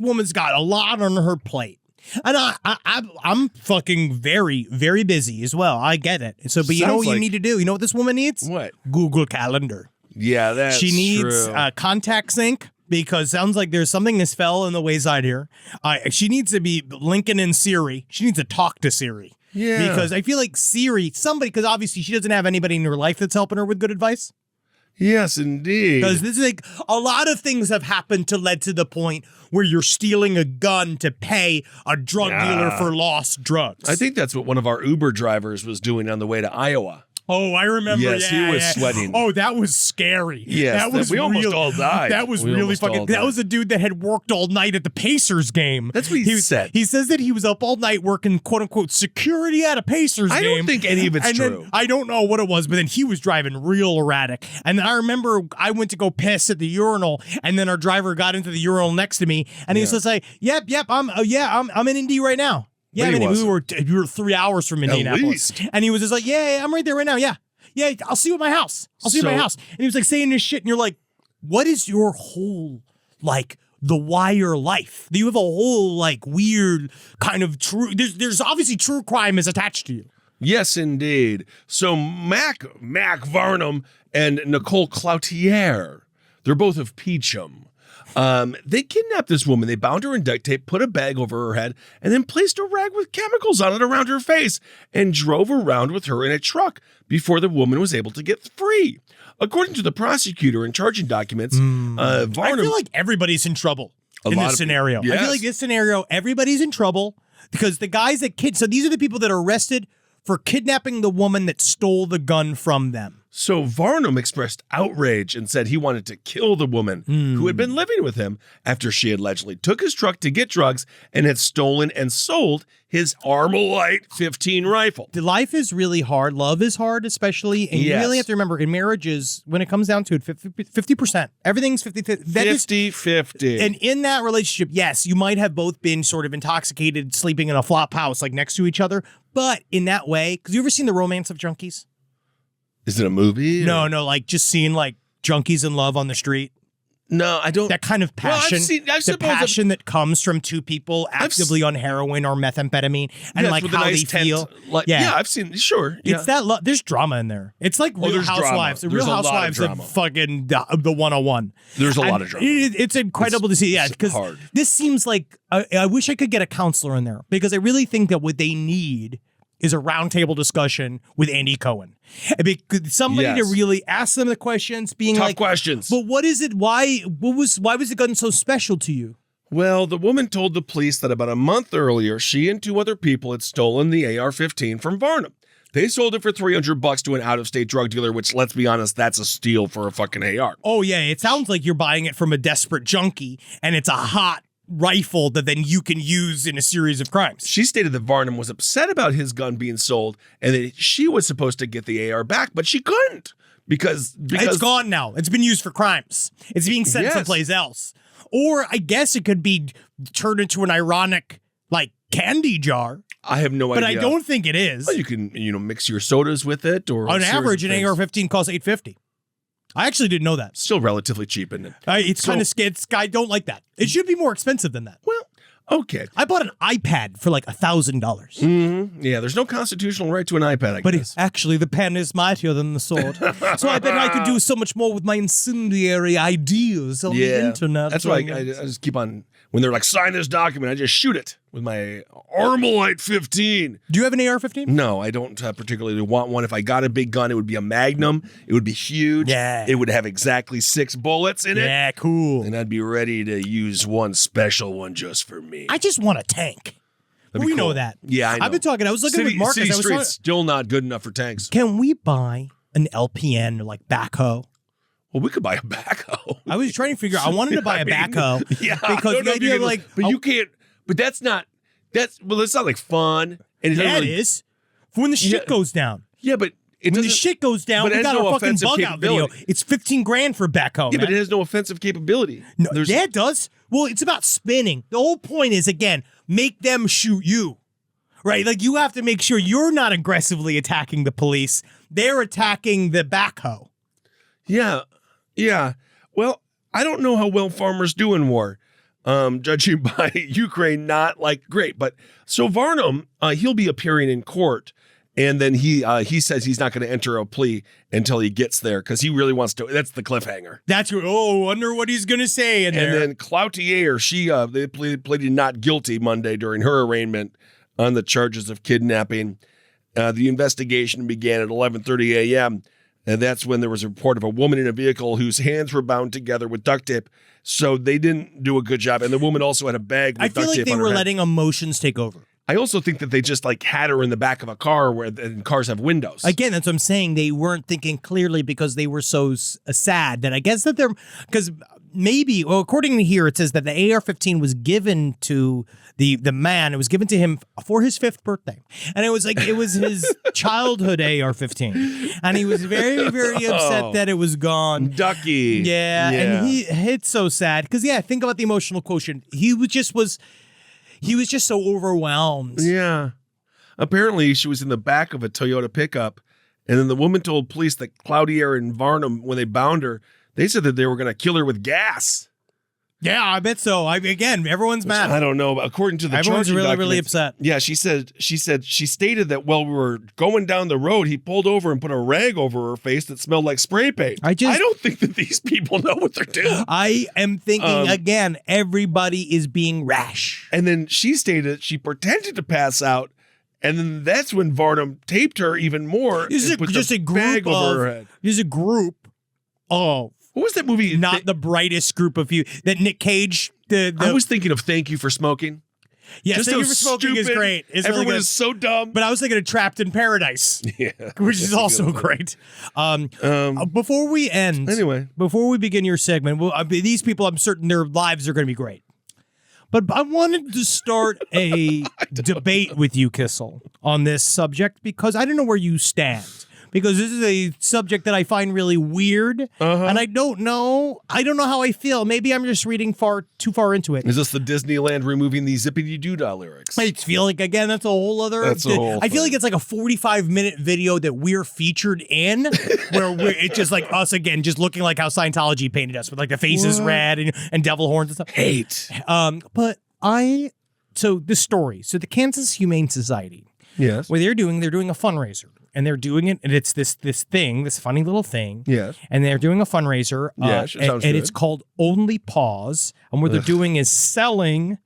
woman's got a lot on her plate. And I'm fucking very, very busy as well. I get it. So, but you know what you need to do? You know what this woman needs? What? Google Calendar. Yeah, that's She needs true. contact sync because sounds like there's something that's fell in the wayside here. She needs to be linking in Siri. She needs to talk to Siri. Yeah. Because I feel like Siri, because obviously she doesn't have anybody in her life that's helping her with good advice. Yes, indeed. Because this is like a lot of things have happened to lead to the point where you're stealing a gun to pay a drug dealer for lost drugs. I think that's what one of our Uber drivers was doing on the way to Iowa. Oh, I remember. Yes, he was sweating. Oh, that was scary. Yes, we almost all died. That was We really almost fucking. all That died. was a dude that had worked all night at the Pacers game. That's what he said. He says that he was up all night working "quote unquote" security at a Pacers I game. don't think any of it's and true. Then, I don't know what it was, but then he was driving real erratic. And I remember I went to go piss at the urinal, and then our driver got into the urinal next to me, and he was just like, "Yep, I'm in Indy right now." Yeah, But he I mean, we wasn't. were 3 hours from Indianapolis, least. and he was just like, "Yeah, I'm right there right now." Yeah, I'll see you at my house. I'll see you at my So- house. And he was like saying this shit, and you're like, what is your whole, like, The Wire life? Do you have a whole, like, weird kind of true, there's obviously true crime is attached to you. Yes, indeed. So Mac Varnum and Nicole Cloutier, they're both of Peachum. They kidnapped this woman. They bound her in duct tape, put a bag over her head, and then placed a rag with chemicals on it around her face and drove around with her in a truck before the woman was able to get free. According to the prosecutor in charging documents, Varnum... I feel like everybody's in trouble in lot this of scenario. people- I feel yes. like this scenario, everybody's in trouble because the guys that so these are the people that are arrested for kidnapping the woman that stole the gun from them. So Varnum expressed outrage and said he wanted to kill the woman who had been living with him after she allegedly took his truck to get drugs and had stolen and sold his Armalite 15 rifle. The life is really hard. Love is hard, especially. And you Yes. really have to remember in marriages, when it comes down to it, 50%. Everything's 50-50. That is- 50-50. And in that relationship, yes, you might have both been sort of intoxicated, sleeping in a flop house, like next to each other. But in that way, because you ever seen The Romance of Junkies? Is it a movie? No, like just seeing like junkies in love on the street. No, I don't. That kind of Well, I've passion, seen- I the suppose I've- passion that comes from two people actively on heroin or methamphetamine, and Yes, like with a how nice they tent, feel. Like, yeah. I've seen. Sure. Yeah. It's that there's drama in there. It's like Real there's drama. Housewives. The There's Real a lot of Housewives of drama. fucking the 101. There's a lot And of drama. It's incredible to see. Yeah, It's because hard. this seems like I wish I could get a counselor in there because I really think that what they need is a roundtable discussion with Andy Cohen. Somebody to Yes. really ask them the questions, being Tough like, questions. But what is it? Why was the gun so special to you? Well, the woman told the police that about a month earlier, she and 2 other people had stolen the AR-15 from Varnum. They sold it for $300 to an out-of-state drug dealer, which, let's be honest, that's a steal for a fucking AR. Oh yeah, it sounds like you're buying it from a desperate junkie, and it's a hot rifle that then you can use in a series of crimes. She stated that Varnum was upset about his gun being sold and that she was supposed to get the AR back, but she couldn't because It's gone now. It's been used for crimes. It's being sent Yes. someplace else. Or I guess it could be turned into an ironic, like, candy jar. I have no But idea. I don't think it is. Well, you can, mix your sodas with it or On a series average, of an things. AR-15 costs $850. I actually didn't know that. Still relatively cheap, isn't it? It's kind of scared. I don't like that. It should be more expensive than that. Well, okay. I bought an iPad for like $1,000. Yeah, there's no constitutional right to an iPad, I But guess. actually, the pen is mightier than the sword. So I bet I could do so much more with my incendiary ideas on the internet. That's why I just keep on. when they're like, sign this document, I just shoot it with my Armalite 15. Do you have an AR-15? No, I don't particularly want one. If I got a big gun, it would be a Magnum. It would be huge. Yeah. It would have exactly 6 bullets in it. Yeah, cool. And I'd be ready to use one special one just for me. I just want a tank. That'd be We know cool. that. Yeah, I know. I've been talking. I was looking with Marcus. City I was streets talking, still not good enough for tanks. can we buy an LPN or like backhoe? Well, we could buy a backhoe. I was trying to figure out. I wanted to buy a backhoe. Yeah, Because the idea of like, but you can't. But that's not. It's not like fun. And yeah, it really, is. When the shit goes down. Yeah, but it When doesn't. the shit goes down, but it we has got no our fucking offensive bug out video. capability. It's $15,000 for a backhoe, Yeah, man. but it has no offensive capability. No, There's- yeah, it does. Well, it's about spinning. The whole point is, again, make them shoot you. Right? Like, you have to make sure you're not aggressively attacking the police. They're attacking the backhoe. Yeah, yeah. Well, I don't know how well farmers do in war. Judging by Ukraine, not like great. But so Varnum, he'll be appearing in court, and then he says he's not going to enter a plea until he gets there because he really wants to. That's the cliffhanger. That's what, wonder what he's going to say in And there. then Cloutier, they pleaded not guilty Monday during her arraignment on the charges of kidnapping. The investigation began at 11:30 a.m. And that's when there was a report of a woman in a vehicle whose hands were bound together with duct tape. So they didn't do a good job. And the woman also had a bag with I duct feel like tape they on her were head. letting emotions take over. I also think that they just like had her in the back of a car and cars have windows. Again, that's what I'm saying. They weren't thinking clearly because they were so sad that I guess that they're, because maybe, well, according to here, it says that the AR-15 was given to the man. It was given to him for his 5th birthday. And it was his childhood AR-15. And he was very, very upset that it was gone. Ducky. Yeah. And it's so sad. Because, yeah, think about the emotional quotient. He was just so overwhelmed. Yeah. Apparently, she was in the back of a Toyota pickup, and then the woman told police that Cloutier and Varnum, when they bound her, they said that they were going to kill her with gas. Yeah, I bet so. Again, everyone's mad. I don't know. According to the Everyone's charging really documents- upset. Yeah, she stated that while we were going down the road, he pulled over and put a rag over her face that smelled like spray paint. I don't think that these people know what they're doing. I am thinking, again, everybody is being rash. And then she stated she pretended to pass out, and then that's when Varnum taped her even more. This is and put just the a group bag over her of, head. there's a group of, What was that movie? not the brightest group of you, that Nick Cage, I was thinking of Thank You for Smoking. yeah, just Thank You how for Smoking is stupid. great. It's Everyone really good. is so dumb. But I was thinking of Trapped in Paradise, Yeah, which is that's a also good one. great. Before we end, Anyway. before we begin your segment, these people, I'm certain their lives are going to be great. But I wanted to start a debate with you, Kissel, on this subject because I don't know where you stand. Because this is a subject that I find really weird, and I don't know how I feel. Maybe I'm just reading too far into it. Is this the Disneyland removing the zippity doo-dah lyrics? I feel like, again, that's a whole other. That's a whole I feel thing. like it's like a 45-minute video that we're featured in, where it's just like us again, just looking like how Scientology painted us with like the faces red and devil horns and stuff. Hate. So the story. So the Kansas Humane Society. Yes. What they're doing a fundraiser, and they're doing it, and it's this funny little thing. Yes. And they're doing a fundraiser. Yeah, sure, sounds and good. it's called Only Paws. And what they're doing is selling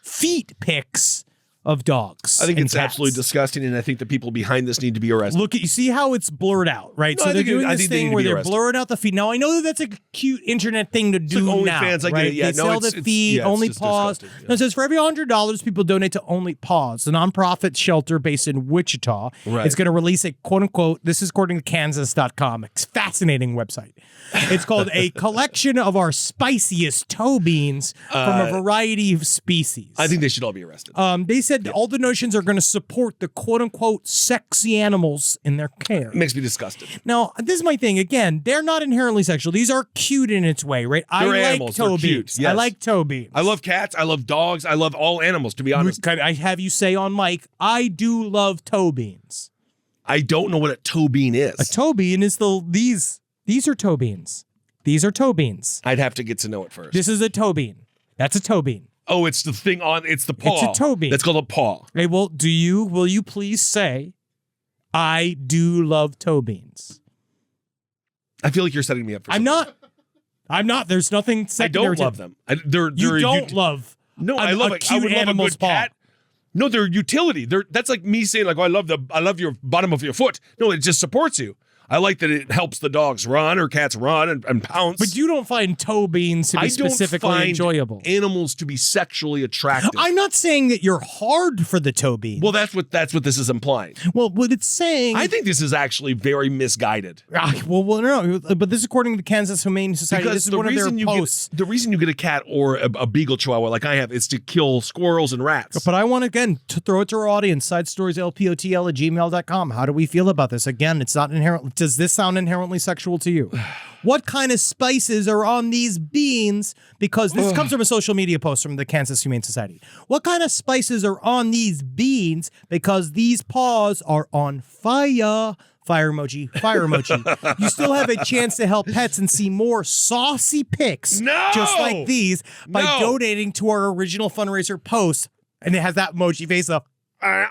feet pics of dogs. I think and it's cats. absolutely disgusting, and I think the people behind this need to be arrested. Look, you see how it's blurred out, right? No, So I they're think it- doing I this think they need thing to where be they're arrested. blurring out the feet. Now I know that that's a cute internet thing to do like now. OnlyFans, I get right? it. Yeah, they no, sell it's- the it's- feet, yeah, it's Only just Paws. disgusting, yeah. And it says for every $100, people donate to Only Paws, the nonprofit shelter based in Wichita. Right. It's going to release a quote unquote. This is according to Kansas.com. It's a fascinating website. It's called a collection of our spiciest toe beans from a variety of species. I think they should all be arrested. They said all the donations are going to support the quote-unquote sexy animals in their care. It makes me disgusted. Now, this is my thing. Again, they're not inherently sexual. These are cute in its way, right? I They're like animals. They're toe cute, beans. yes. I like toe beans. I love cats. I love dogs. I love all animals, to be honest. I have you say on mic, I do love toe beans. I don't know what a toe bean is. A toe bean is these are toe beans. These are toe beans. I'd have to get to know it first. This is a toe bean. That's a toe bean. Oh, it's the thing it's the paw. It's a toe bean. That's called a paw. Okay, well, will you please say, I do love toe beans? I feel like you're setting me up for I'm not. There's nothing I secondary. don't love them. You don't love No, I love it. I cute would love a animal's good paw. cat. No, they're utility. That's like me saying, like, oh, I love your bottom of your foot. No, it just supports you. I like that it helps the dogs run or cats run and pounce. But you don't find toe beans to be I don't specifically find enjoyable. animals to be sexually attractive. I'm not saying that you're hard for the toe bean. Well, that's what this is implying. Well, what it's saying. I think this is actually very misguided. Well, no, but this is according to the Kansas Humane Society. Because This is the one of their reason posts. the reason you get a cat or a beagle chihuahua like I have is to kill squirrels and rats. But I want, again, to throw it to our audience, sidestorieslpotl@gmail.com. How do we feel about this? Again, it's not inherent. Does this sound inherently sexual to you? What kind of spices are on these beans? Because this comes from a social media post from the Kansas Humane Society. What kind of spices are on these beans? Because these paws are on fire. Fire emoji, fire emoji. You still have a chance to help pets and see more saucy pics just like these by donating to our original fundraiser post. And it has that emoji face up.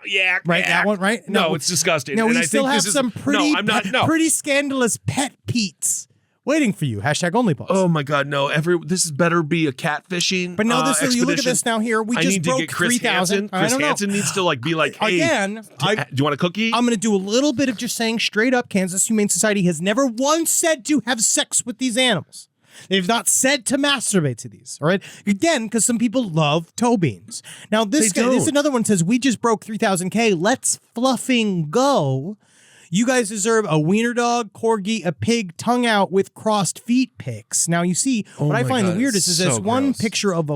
Yeah, Right, that one, right? No, it's disgusting. No, and we I still think have this some is, pretty, No, I'm not. No. pretty scandalous pet Pete's waiting for you. Hashtag only post. Oh my God, no! This is better be a catfishing. But no, this you look at expedition. this now. Here we I just need to broke get Chris 3,000. Hansen. Chris Hansen needs to be like, hey, Again, do you want a cookie? I'm going to do a little bit of just saying straight up. Kansas Humane Society has never once said to have sex with these animals. They've not said to masturbate to these, all right? Again, because some people love toe beans. Now, this is another one that says, we just broke 3,000K. Let's fluffing go. You guys deserve a wiener dog, corgi, a pig, tongue out with crossed feet pics. Now, you see, what I find the weirdest is there's one picture of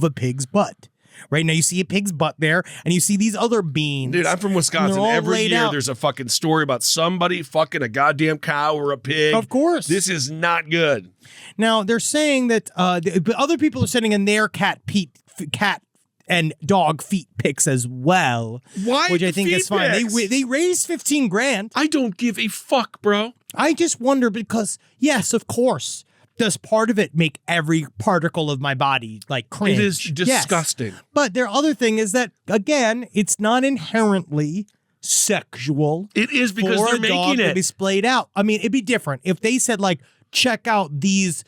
a pig's butt. Right now, you see a pig's butt there, and you see these other beans. Dude, I'm from Wisconsin. all Every laid year out. there's a fucking story about somebody fucking a goddamn cow or a pig. Of course. This is not good. Now, they're saying that but other people are sending in their cat and dog feet pics as well. Why Which I think feet is fine. pics? They raised 15 grand. I don't give a fuck, bro. I just wonder because, yes, of course, does part of it make every particle of my body like cringe? It is disgusting. Yes. But their other thing is that, again, it's not inherently sexual. It is because for they're a dog making to it. be splayed out. I mean, it'd be different if they said, like, check out this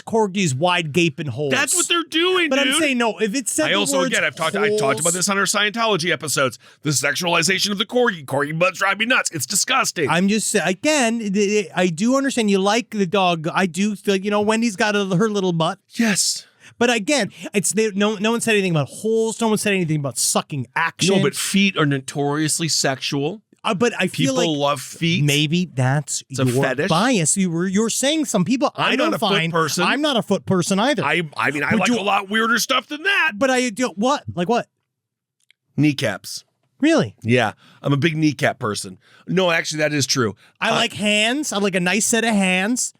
corgi's wide gaping holes. That's what they're doing, But dude. I'm saying, no, if it said I also, again, I talked about this on our Scientology episodes. The sexualization of the corgi. Corgi butts drive me nuts. It's disgusting. I'm just saying, again, I do understand you like the dog. I do feel, Wendy's got her little butt. Yes. But again, no one said anything about holes. No one said anything about sucking action. No, but feet are notoriously sexual. But I feel People like love feet. maybe that's a your fetish. bias. You're saying some people. I'm don't not a foot find person. I'm not a foot person either. I mean, I But like you- a lot weirder stuff than that. But I do what? Like what? Kneecaps. Really? Yeah, I'm a big kneecap person. No, actually, that is true. I like hands. I like a nice set of hands.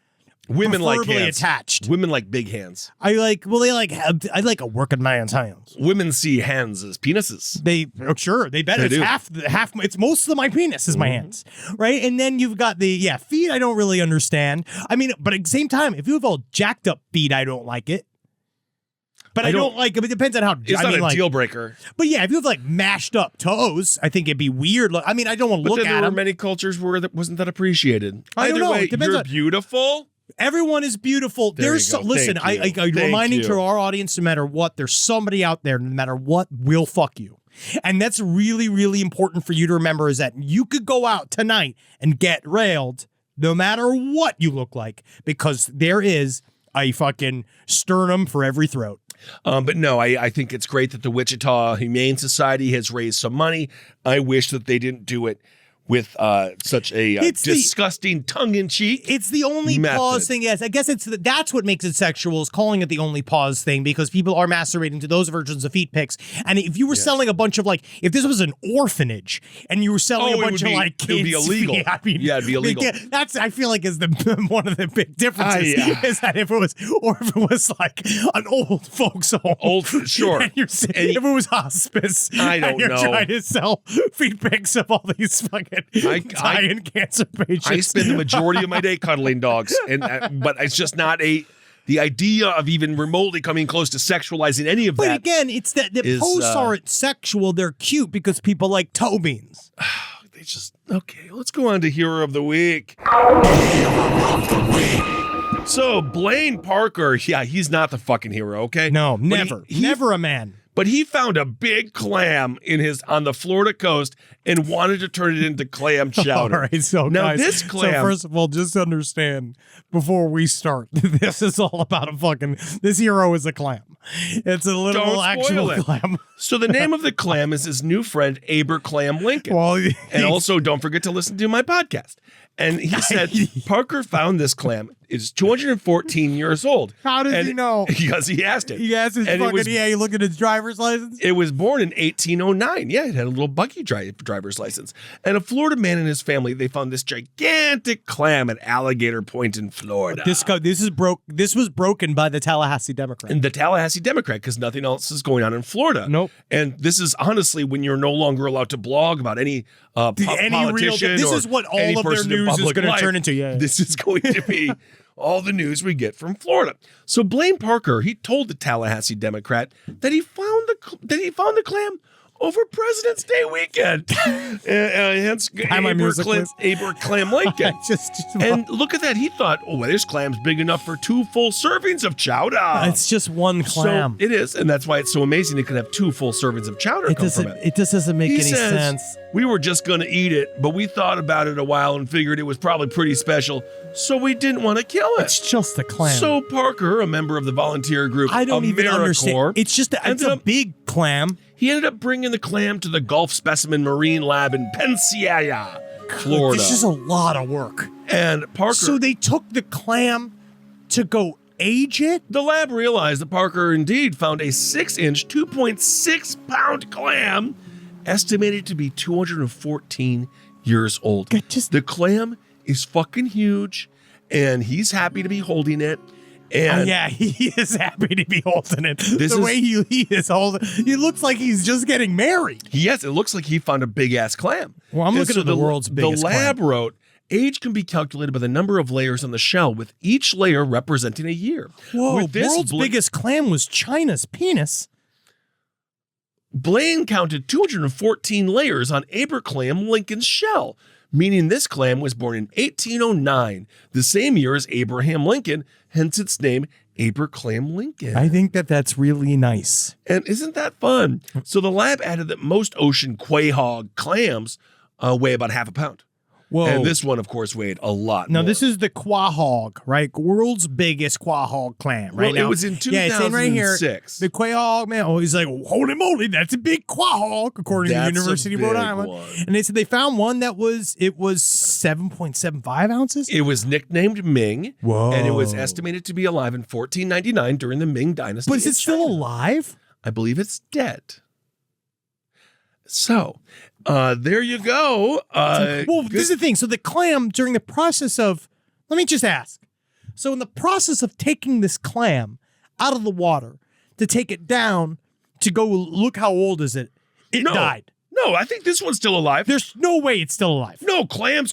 Women like preferably hands. attached. Women like big hands. I like a working man's hands. Women see hands as penises. They sure they bet They it's do. half. It's most of my penis is my hands, right? And then you've got the feet. I don't really understand. I mean, but at the same time, if you have all jacked up feet, I don't like it. But I don't like it. It depends on how. It's not a deal breaker. But yeah, if you have like mashed up toes, I think it'd be weird. I mean, I don't want to But look then at there were them. many cultures where that wasn't that appreciated. I don't Either know. way, It depends you're on- beautiful. Everyone is beautiful. There There's you go. listen. Thank you. I'm Thank reminding you. to our audience, no matter what, there's somebody out there, no matter what, will fuck you. And that's really, really important for you to remember is that you could go out tonight and get railed no matter what you look like because there is a fucking sternum for every throat. But no, I think it's great that the Wichita Humane Society has raised some money. I wish that they didn't do it with such a disgusting tongue-in-cheek. It's the only method. pause thing. Yes, I guess that's what makes it sexual is calling it the only pause thing because people are masturbating to those versions of feet pics. And if you were selling a bunch of if this was an orphanage and you were selling a bunch of kids, it would be illegal. I mean, It'd be illegal. That's I feel like is the one of the big differences is that if it was like an old folks home, sure. and if it was hospice, I don't and you're know. trying to sell feet pics of all these fucking dying cancer patients. I spend the majority of my day cuddling dogs, but it's just not the idea of even remotely coming close to sexualizing any of But that. again, it's that the is, posts aren't sexual; they're cute because people like toe beans. They just okay. Let's go on to Hero of the Week. So Blaine Parker, he's not the fucking hero. Okay, No, But never, he- never a man. but he found a big clam on the Florida coast and wanted to turn it into clam chowder. All right, so now guys, this clam. So first of all, just understand before we start, this is all about this hero is a clam. It's a literal Don't actual spoil it. clam. So the name of the clam is his new friend Aber Clam Lincoln. Well, and also don't forget to listen to my podcast. And he said Parker found this clam. It's 214 years old. How does And- he know? Because he asked it. He has his And it fucking, was- you look at his driver's license. It was born in 1809. Yeah, it had a little buggy driver's license. And a Florida man and his family, they found this gigantic clam at Alligator Point in Florida. This was broken by the Tallahassee Democrat. And the Tallahassee Democrat, because nothing else is going on in Florida. Nope. And this is honestly when you're no longer allowed to blog about any politician. This or is what all any of their person in news is public going to life. turn into. Yeah. This is going to be all the news we get from Florida. So Blaine Parker, he told the Tallahassee Democrat that he found the clam over President's Day weekend. Hence my music, please. Aber Clam Lincoln. just And look at that. He thought, oh, well, this clam's big enough for 2 full servings of chowder. it's just one clam. So it is, and that's why it's so amazing. It could have 2 full servings of chowder It come doesn't. from it. It just doesn't make He any says, sense. we were just going to eat it, but we thought about it a while and figured it was probably pretty special, so we didn't want to kill it. It's just a clam. So Parker, a member of the volunteer group I don't even AmeriCorps, understand. It's just it's ended a up- big clam. He ended up bringing the clam to the Gulf Specimen Marine Lab in Pensacola, Florida. This is a lot of work. And Parker, So they took the clam to go age it. the lab realized that Parker indeed found a 6-inch, 2.6-pound clam, estimated to be 214 years old. The clam is fucking huge, and he's happy to be holding it. And Yeah, he is happy to be holding it. This the is- way he is holding, he looks like he's just getting married. yes, it looks like he found a big ass clam. Well, I'm And looking at the world's biggest The lab clam. wrote, age can be calculated by the number of layers on the shell, with each layer representing a year. Whoa, With this, world's biggest clam was China's penis. Blaine counted 214 layers on Aberclam Lincoln's shell, meaning this clam was born in 1809, the same year as Abraham Lincoln, hence its name, Aberclam Lincoln. I think that's really nice. And isn't that fun? So the lab added that most ocean quahog clams weigh about half a pound. Whoa. And this one, of course, weighed a lot Now, more. this is the quahog, right? World's biggest quahog clam, right? Well, it now. was in Yeah, it's in right here. 2006. The quahog, man. Oh, he's like, holy moly, that's a big quahog, according to That's the a University of Rhode big Island. one. And they said they found one that was 7.75 ounces. It was nicknamed Ming, Whoa. and it was estimated to be alive in 1499 during the Ming Dynasty. But is in it still China. alive? I believe it's dead. So, there you go. Well, this is the thing. So the clam, during the process of, let me just ask. So in the process of taking this clam out of the water to take it down to go look how old is it, it No. died. No, I think this one's still alive. There's no way it's still alive. No, clams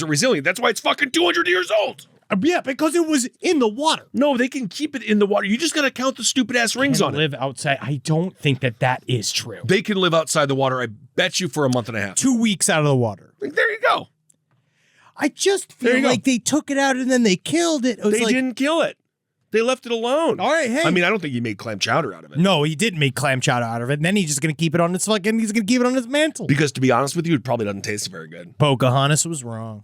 are resilient. That's why it's fucking 200 years old. Yeah, because it was in the water. No, they can keep it in the water. You just got to count the stupid ass rings on it. Live outside. I don't think that is true. They can live outside the water, I bet you, for a month and a half. 2 weeks out of the water. There you go. I just There feel you go. like they took it out and then they killed it. It was They like, didn't kill it. They left it alone. all right, hey. I mean, I don't think he made clam chowder out of it. No, he didn't make clam chowder out of it. And then he's just gonna keep it on his mantle. Because to be honest with you, it probably doesn't taste very good. Pocahontas was wrong.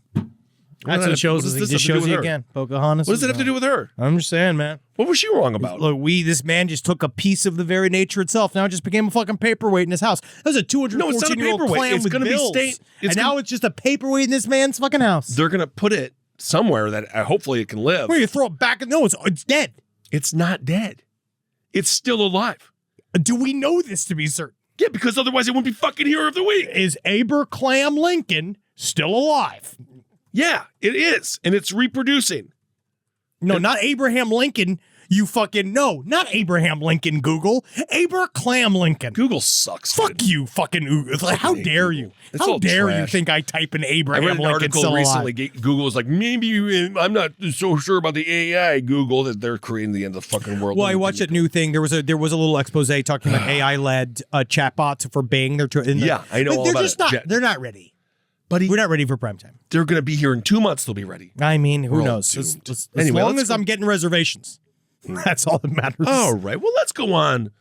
That's what it shows us. He just shows you again. Pocahontas. What does it have to do with her? I'm just saying, man. What was she wrong about? Look, this man just took a piece of the very nature itself. Now it just became a fucking paperweight in his house. That was a 214-year-old paperweight. clam It's with gonna be bills. And now it's just a paperweight in this man's fucking house. They're going to put it somewhere that hopefully it can live. Where you throw it back? No, it's dead. It's not dead. It's still alive. Do we know this to be certain? Yeah, because otherwise it wouldn't be fucking Hero of the Week. Is Aberclam Lincoln still alive? Yeah, it is. And it's reproducing. No, not Abraham Lincoln. You fucking no, not Abraham Lincoln. Google Aberclam Lincoln. Google sucks. Fuck dude. you, fucking. Like, how hate dare Google. you? It's How all dare you trash. think I type in I Abraham read an Lincoln article still recently. alive? Google was like, maybe I'm not so sure about the AI Google that they're creating the end of the fucking world. Well, I watched that new thing. There was a little expose talking about AI led chatbots for Bing. Yeah, I know all They're about just it. not. Yeah. They're not ready. Buddy, We're not ready for prime time. they're going to be here in 2 months. They'll be ready. I mean, who We're all knows? doomed. As Anyway, long let's as go- I'm getting reservations, that's all that matters. All right. Well, let's go on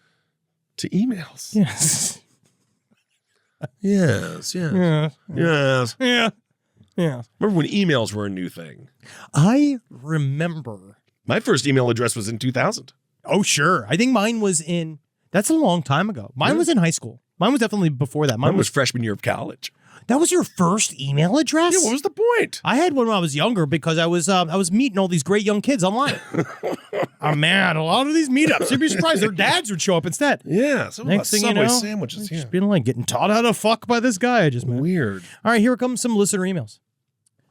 To emails. Yes. Yes. Yeah. Yes. Yeah. Yeah. Remember when emails were a new thing? I remember. My first email address was in 2000. Oh, sure. I think mine was in, that's a long time ago. Mine was in high school. Mine was definitely before that. Mine was freshman year of college. That was your first email address? Yeah, what was the point? I had one when I was younger because I was meeting all these great young kids online. Oh man, a lot of these meetups, you'd be surprised their dads would show up instead. Yeah, some Next thing you Subway know, sandwiches. Yeah. just being like getting taught how to fuck by this guy I just met. Weird. All right, here comes some listener emails.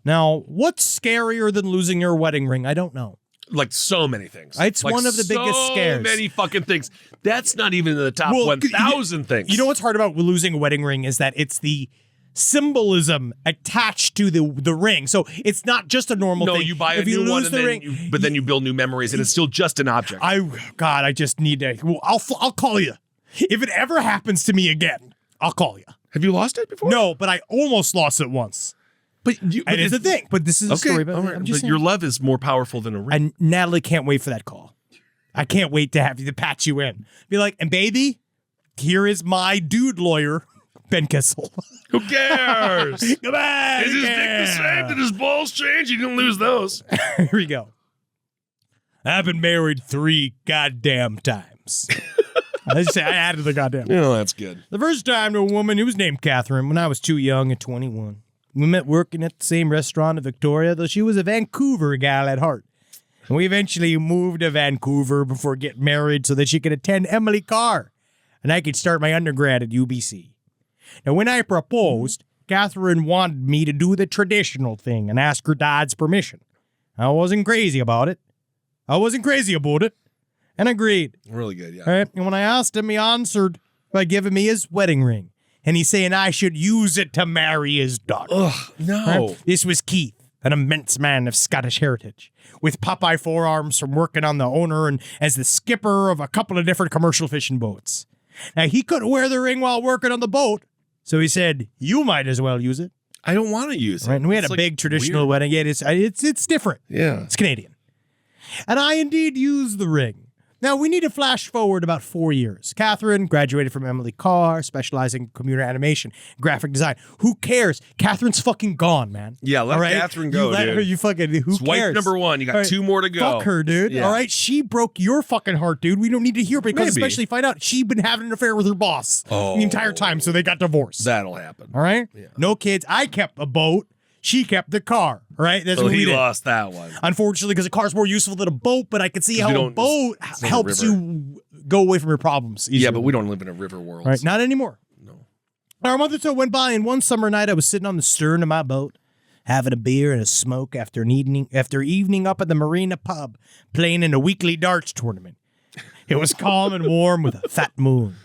Now, what's scarier than losing your wedding ring? I don't know. Like so many things. It's Like one of the biggest scares. So many fucking things. That's not even in the top Well, 1,000 things. You know what's hard about losing a wedding ring is that it's the symbolism attached to the ring. So it's not just a normal thing. No, you buy a if you new lose one, and the then ring, but then you build new memories, and it's still just an object. I just need to. Well, I'll call you if it ever happens to me again. I'll call you. Have you lost it before? No, but I almost lost it once. but It is a thing. But this is a story. But all right, I'm just but saying. your love is more powerful than a ring. And Natalie can't wait for that call. I can't wait to have you to patch you in. Be like, and baby, here is my dude lawyer, Ben Kissel. Who cares? Come on. Is his dick the same? Did his balls change? You didn't lose those. Here we go. I've been married 3 goddamn times. I added the goddamn. Yeah, that's good. The first time to a woman who was named Catherine when I was too young at 21. We met working at the same restaurant in Victoria, though she was a Vancouver gal at heart. And we eventually moved to Vancouver before getting married so that she could attend Emily Carr and I could start my undergrad at UBC. Now, when I proposed, Catherine wanted me to do the traditional thing and ask her dad's permission. I wasn't crazy about it. And agreed. Really good, yeah. All right. And when I asked him, he answered by giving me his wedding ring. And he's saying I should use it to marry his daughter. Ugh, no. Right? This was Keith, an immense man of Scottish heritage, with Popeye forearms from working on the owner and as the skipper of a couple of different commercial fishing boats. Now, he couldn't wear the ring while working on the boat, so he said, you might as well use it. I don't want to use it. Right? And we had It's a like big traditional weird. wedding. Yeah, it's different. Yeah. It's Canadian. And I indeed used the ring. Now, we need to flash forward about 4 years. Catherine graduated from Emily Carr, specializing in computer animation, graphic design. Who cares? Catherine's fucking gone, man. Yeah, let All right? Catherine go, You let dude. her, you fucking, who It's wife cares? number 1. You got All right, 2 more to go. Fuck her, dude. Yeah. All right? She broke your fucking heart, dude. We don't need to hear because Maybe. especially find out she'd been having an affair with her boss the entire time, so they got divorced. That'll happen. All right? No kids. I kept a boat. She kept the car. All right? That's So what we he did. lost that one. Unfortunately, because a car's more useful than a boat, but I can see 'Cause how we a don't- boat it's not a helps river. you go away from your problems. Yeah, easier. but we don't live in a river world. All right, not anymore. No. Our month or so went by, and one summer night, I was sitting on the stern of my boat, having a beer and a smoke after evening up at the Marina pub, playing in a weekly darts tournament. It was calm and warm with a fat moon.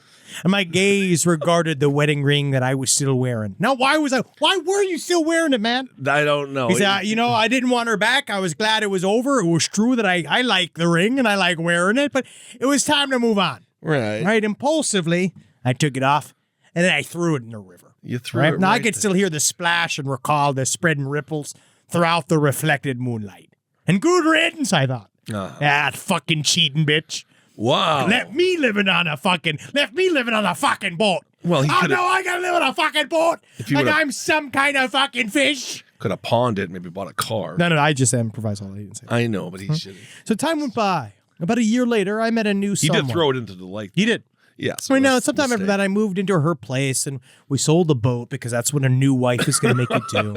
And my gaze regarded the wedding ring that I was still wearing. Now, why were you still wearing it, man? I don't know. He said, I didn't want her back. I was glad it was over. It was true that I like the ring and I like wearing it, but it was time to move on. Right. Right? Impulsively, I took it off and then I threw it in the river. You threw Right? it Now I right could there. still hear the splash and recall the spreading ripples throughout the reflected moonlight. And good riddance, I thought. Uh-huh. That fucking cheating bitch. Wow. Left me living on a fucking boat. Well, he oh could've- no, I gotta live on a fucking boat. If you Like would've- I'm some kind of fucking fish. Could have pawned it, maybe bought a car. No, I just improvised all that. He didn't say that. I know, but he should. So time went by. About a year later, I met a new He someone. did throw it into the lake. He did. Yes. Right now, sometime after that, I moved into her place and we sold the boat because that's what a new wife is going to make you do.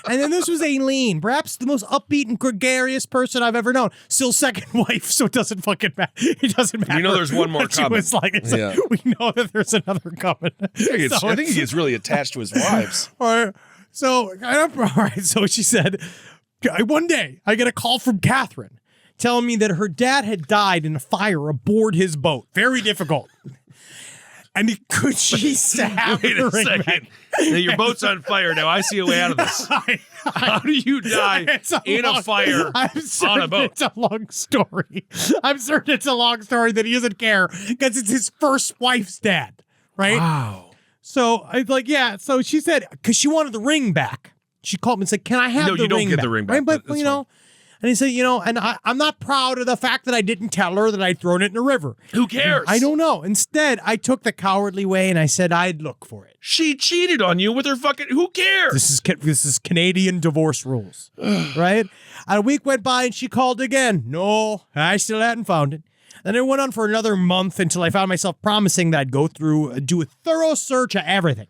And then this was Aileen, perhaps the most upbeat and gregarious person I've ever known. Still second wife, so it doesn't fucking matter. It doesn't matter. You know there's one more what she coming. was like, it's Yeah. we know that there's another coming. I think he gets really attached to his wives. All right. So she said, one day I get a call from Catherine telling me that her dad had died in a fire aboard his boat. Very difficult. And could she have Wait the a ring second. back? Now, your boat's on fire. Now I see a way out of this. How do you die It's in a fire I'm certain on a boat? It's a long story. I'm certain it's a long story that he doesn't care because it's his first wife's dad, right? Wow. So I was like, yeah. So she said, because she wanted the ring back. She called me and said, can I have No, the you don't ring get back? the ring back, Right? but But, that's you know, And he said, and I'm not proud of the fact that I didn't tell her that I'd thrown it in the river. Who cares? I don't know. Instead, I took the cowardly way and I said I'd look for it. She cheated on you with her fucking. Who cares? This is Canadian divorce rules, right? And a week went by and she called again. No, I still hadn't found it. Then it went on for another month until I found myself promising that I'd go through, do a thorough search of everything.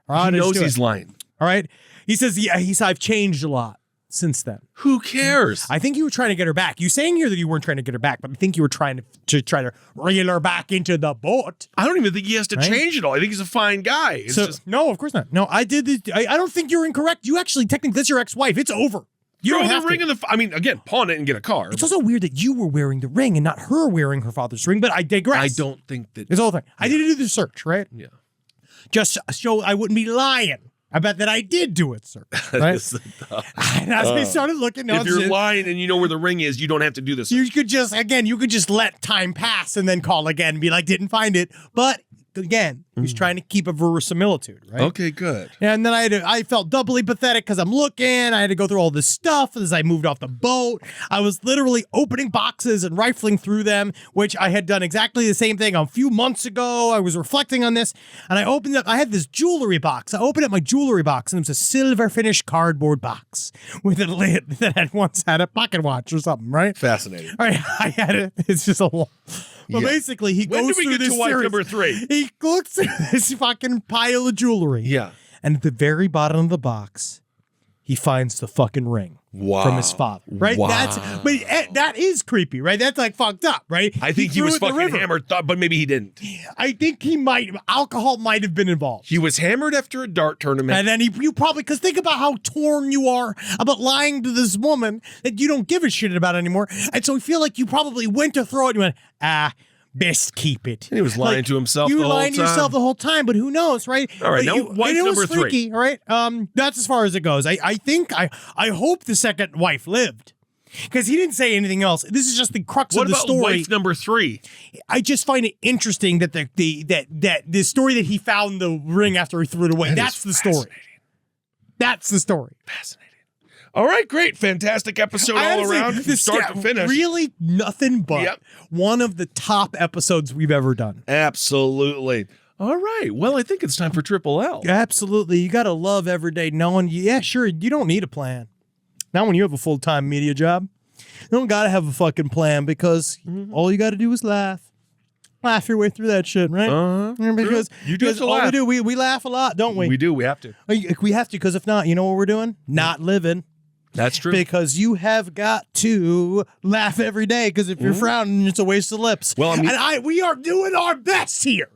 All right, He knows just do he's it. lying. All right. He says, I've changed a lot since then. Who cares? I think you were trying to get her back. You saying here that you weren't trying to get her back, but I think you were trying to reel her back into the boat. I don't even think he has to Right? change it all. I think he's a fine guy. It's just No, of course not. No, I did this. I don't think you're incorrect. You actually, technically, that's your ex-wife. It's over. You throw don't the have ring to. in the. I mean, again, pawn it and get a car. It's also weird that you were wearing the ring and not her wearing her father's ring, but I digress. I don't think that. It's the whole thing. I did do the search, right? Yeah. Just so I wouldn't be lying. I bet that I did do it, sir. Right? And as I started looking, If you're lying and you know where the ring is, you don't have to do this. you could just let time pass and then call again and be like, didn't find it. But again, he's trying to keep a verisimilitude, right? Okay, good. And then I felt doubly pathetic because I'm looking. I had to go through all this stuff as I moved off the boat. I was literally opening boxes and rifling through them, which I had done exactly the same thing a few months ago. I was reflecting on this, and I opened up. I had this jewelry box. I opened up my jewelry box, and it was a silver finished cardboard box with a lid that had once had a pocket watch or something, right? Fascinating. All right, I had it. It's just a long. Well, Yeah. basically, he When goes do we through get to this wife series. number 3? He looks through this fucking pile of jewelry. Yeah. And at the very bottom of the box, he finds the fucking ring from his father. Right? Wow. That is creepy, right? That's like fucked up, right? I think he threw was it in the fucking river. hammered, but maybe he didn't. I think alcohol might have been involved. He was hammered after a dart tournament. And then you probably, because think about how torn you are about lying to this woman that you don't give a shit about anymore. And so I feel like you probably went to throw it and you went, best keep it. And he was lying to himself You the were whole lying to time. yourself the whole time, but who knows, right? All right, But now wife it was number 3. freaky, all right? That's as far as it goes. I hope the second wife lived. Because he didn't say anything else. This is just the crux What of the about story. wife number 3? I just find it interesting that the story that he found the ring after he threw it away. That's the story. That's the story. Fascinating. All right, great. Fantastic episode all Honestly, around, from this- start to finish. Really nothing but Yep. one of the top episodes we've ever done. Absolutely. All right. Well, I think it's time for Triple L. Absolutely. You got to love every day knowing, yeah, sure, you don't need a plan. Not when you have a full-time media job. You don't got to have a fucking plan because all you got to do is laugh. Laugh your way through that shit, right? Uh-huh. Because You do have because to all laugh. we do, we laugh a lot, don't we? We do. We have to. We have to, because if not, you know what we're doing? Not living. That's true. Because you have got to laugh every day. Because if you're frowning, it's a waste of lips. Well, I mean- and we are doing our best here.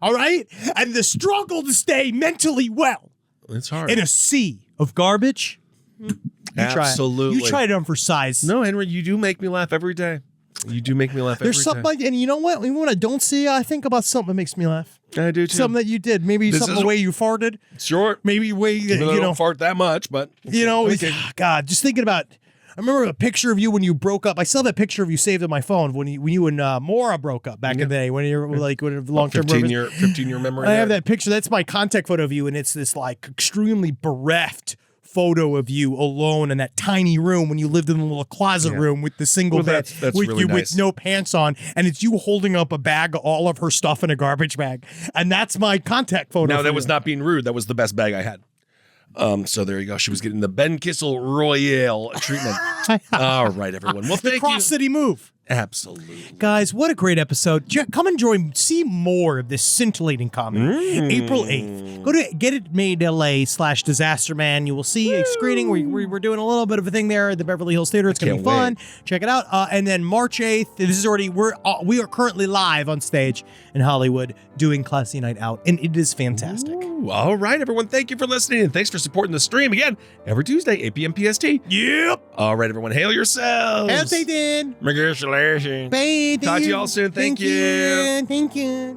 All right, and the struggle to stay mentally well It's hard. in a sea of garbage. You Absolutely. try it on for size. No, Henry, you do make me laugh every day. You do make me laugh every There's something, and you know what? Even when I don't see, I think about something that makes me laugh. I do too. Something that you did. Maybe This something is- the way you farted. Short. Maybe the way that, Even though I you know. don't fart that much, but You know, Okay. God, just thinking about. I remember a picture of you when you broke up. I still have that picture of you saved on my phone when you and Maura broke up back in the day when you were like when long term 15-year memory. I have there. that picture. That's my contact photo of you, and it's this like extremely bereft photo of you alone in that tiny room when you lived in the little closet room with the single Well, bed that's with really you nice. with no pants on, and it's you holding up a bag of all of her stuff in a garbage bag, and that's my contact photo. Now for that was you. not being rude. That was the best bag I had. So there you go. She was getting the Ben Kissel Royale treatment. All right, everyone. Well, thank Cross you. City move. Absolutely. Guys, what a great episode. Come enjoy, see more of this scintillating comedy. April 8th. Go to GetItMadeLA/Disaster Man. You will see a screening. We're doing a little bit of a thing there at the Beverly Hills Theater. It's going to be Can't fun. Check it out. And then March 8th, this is already, we are currently live on stage in Hollywood doing Classy Night Out, and it is fantastic. Ooh, all right, everyone. Thank you for listening, and thanks for supporting the stream again every Tuesday, 8 p.m. PST. Yep. All right, everyone. Hail yourselves. As they did. Congratulations. Bye. Talk to you all soon. Thank you. Thank you.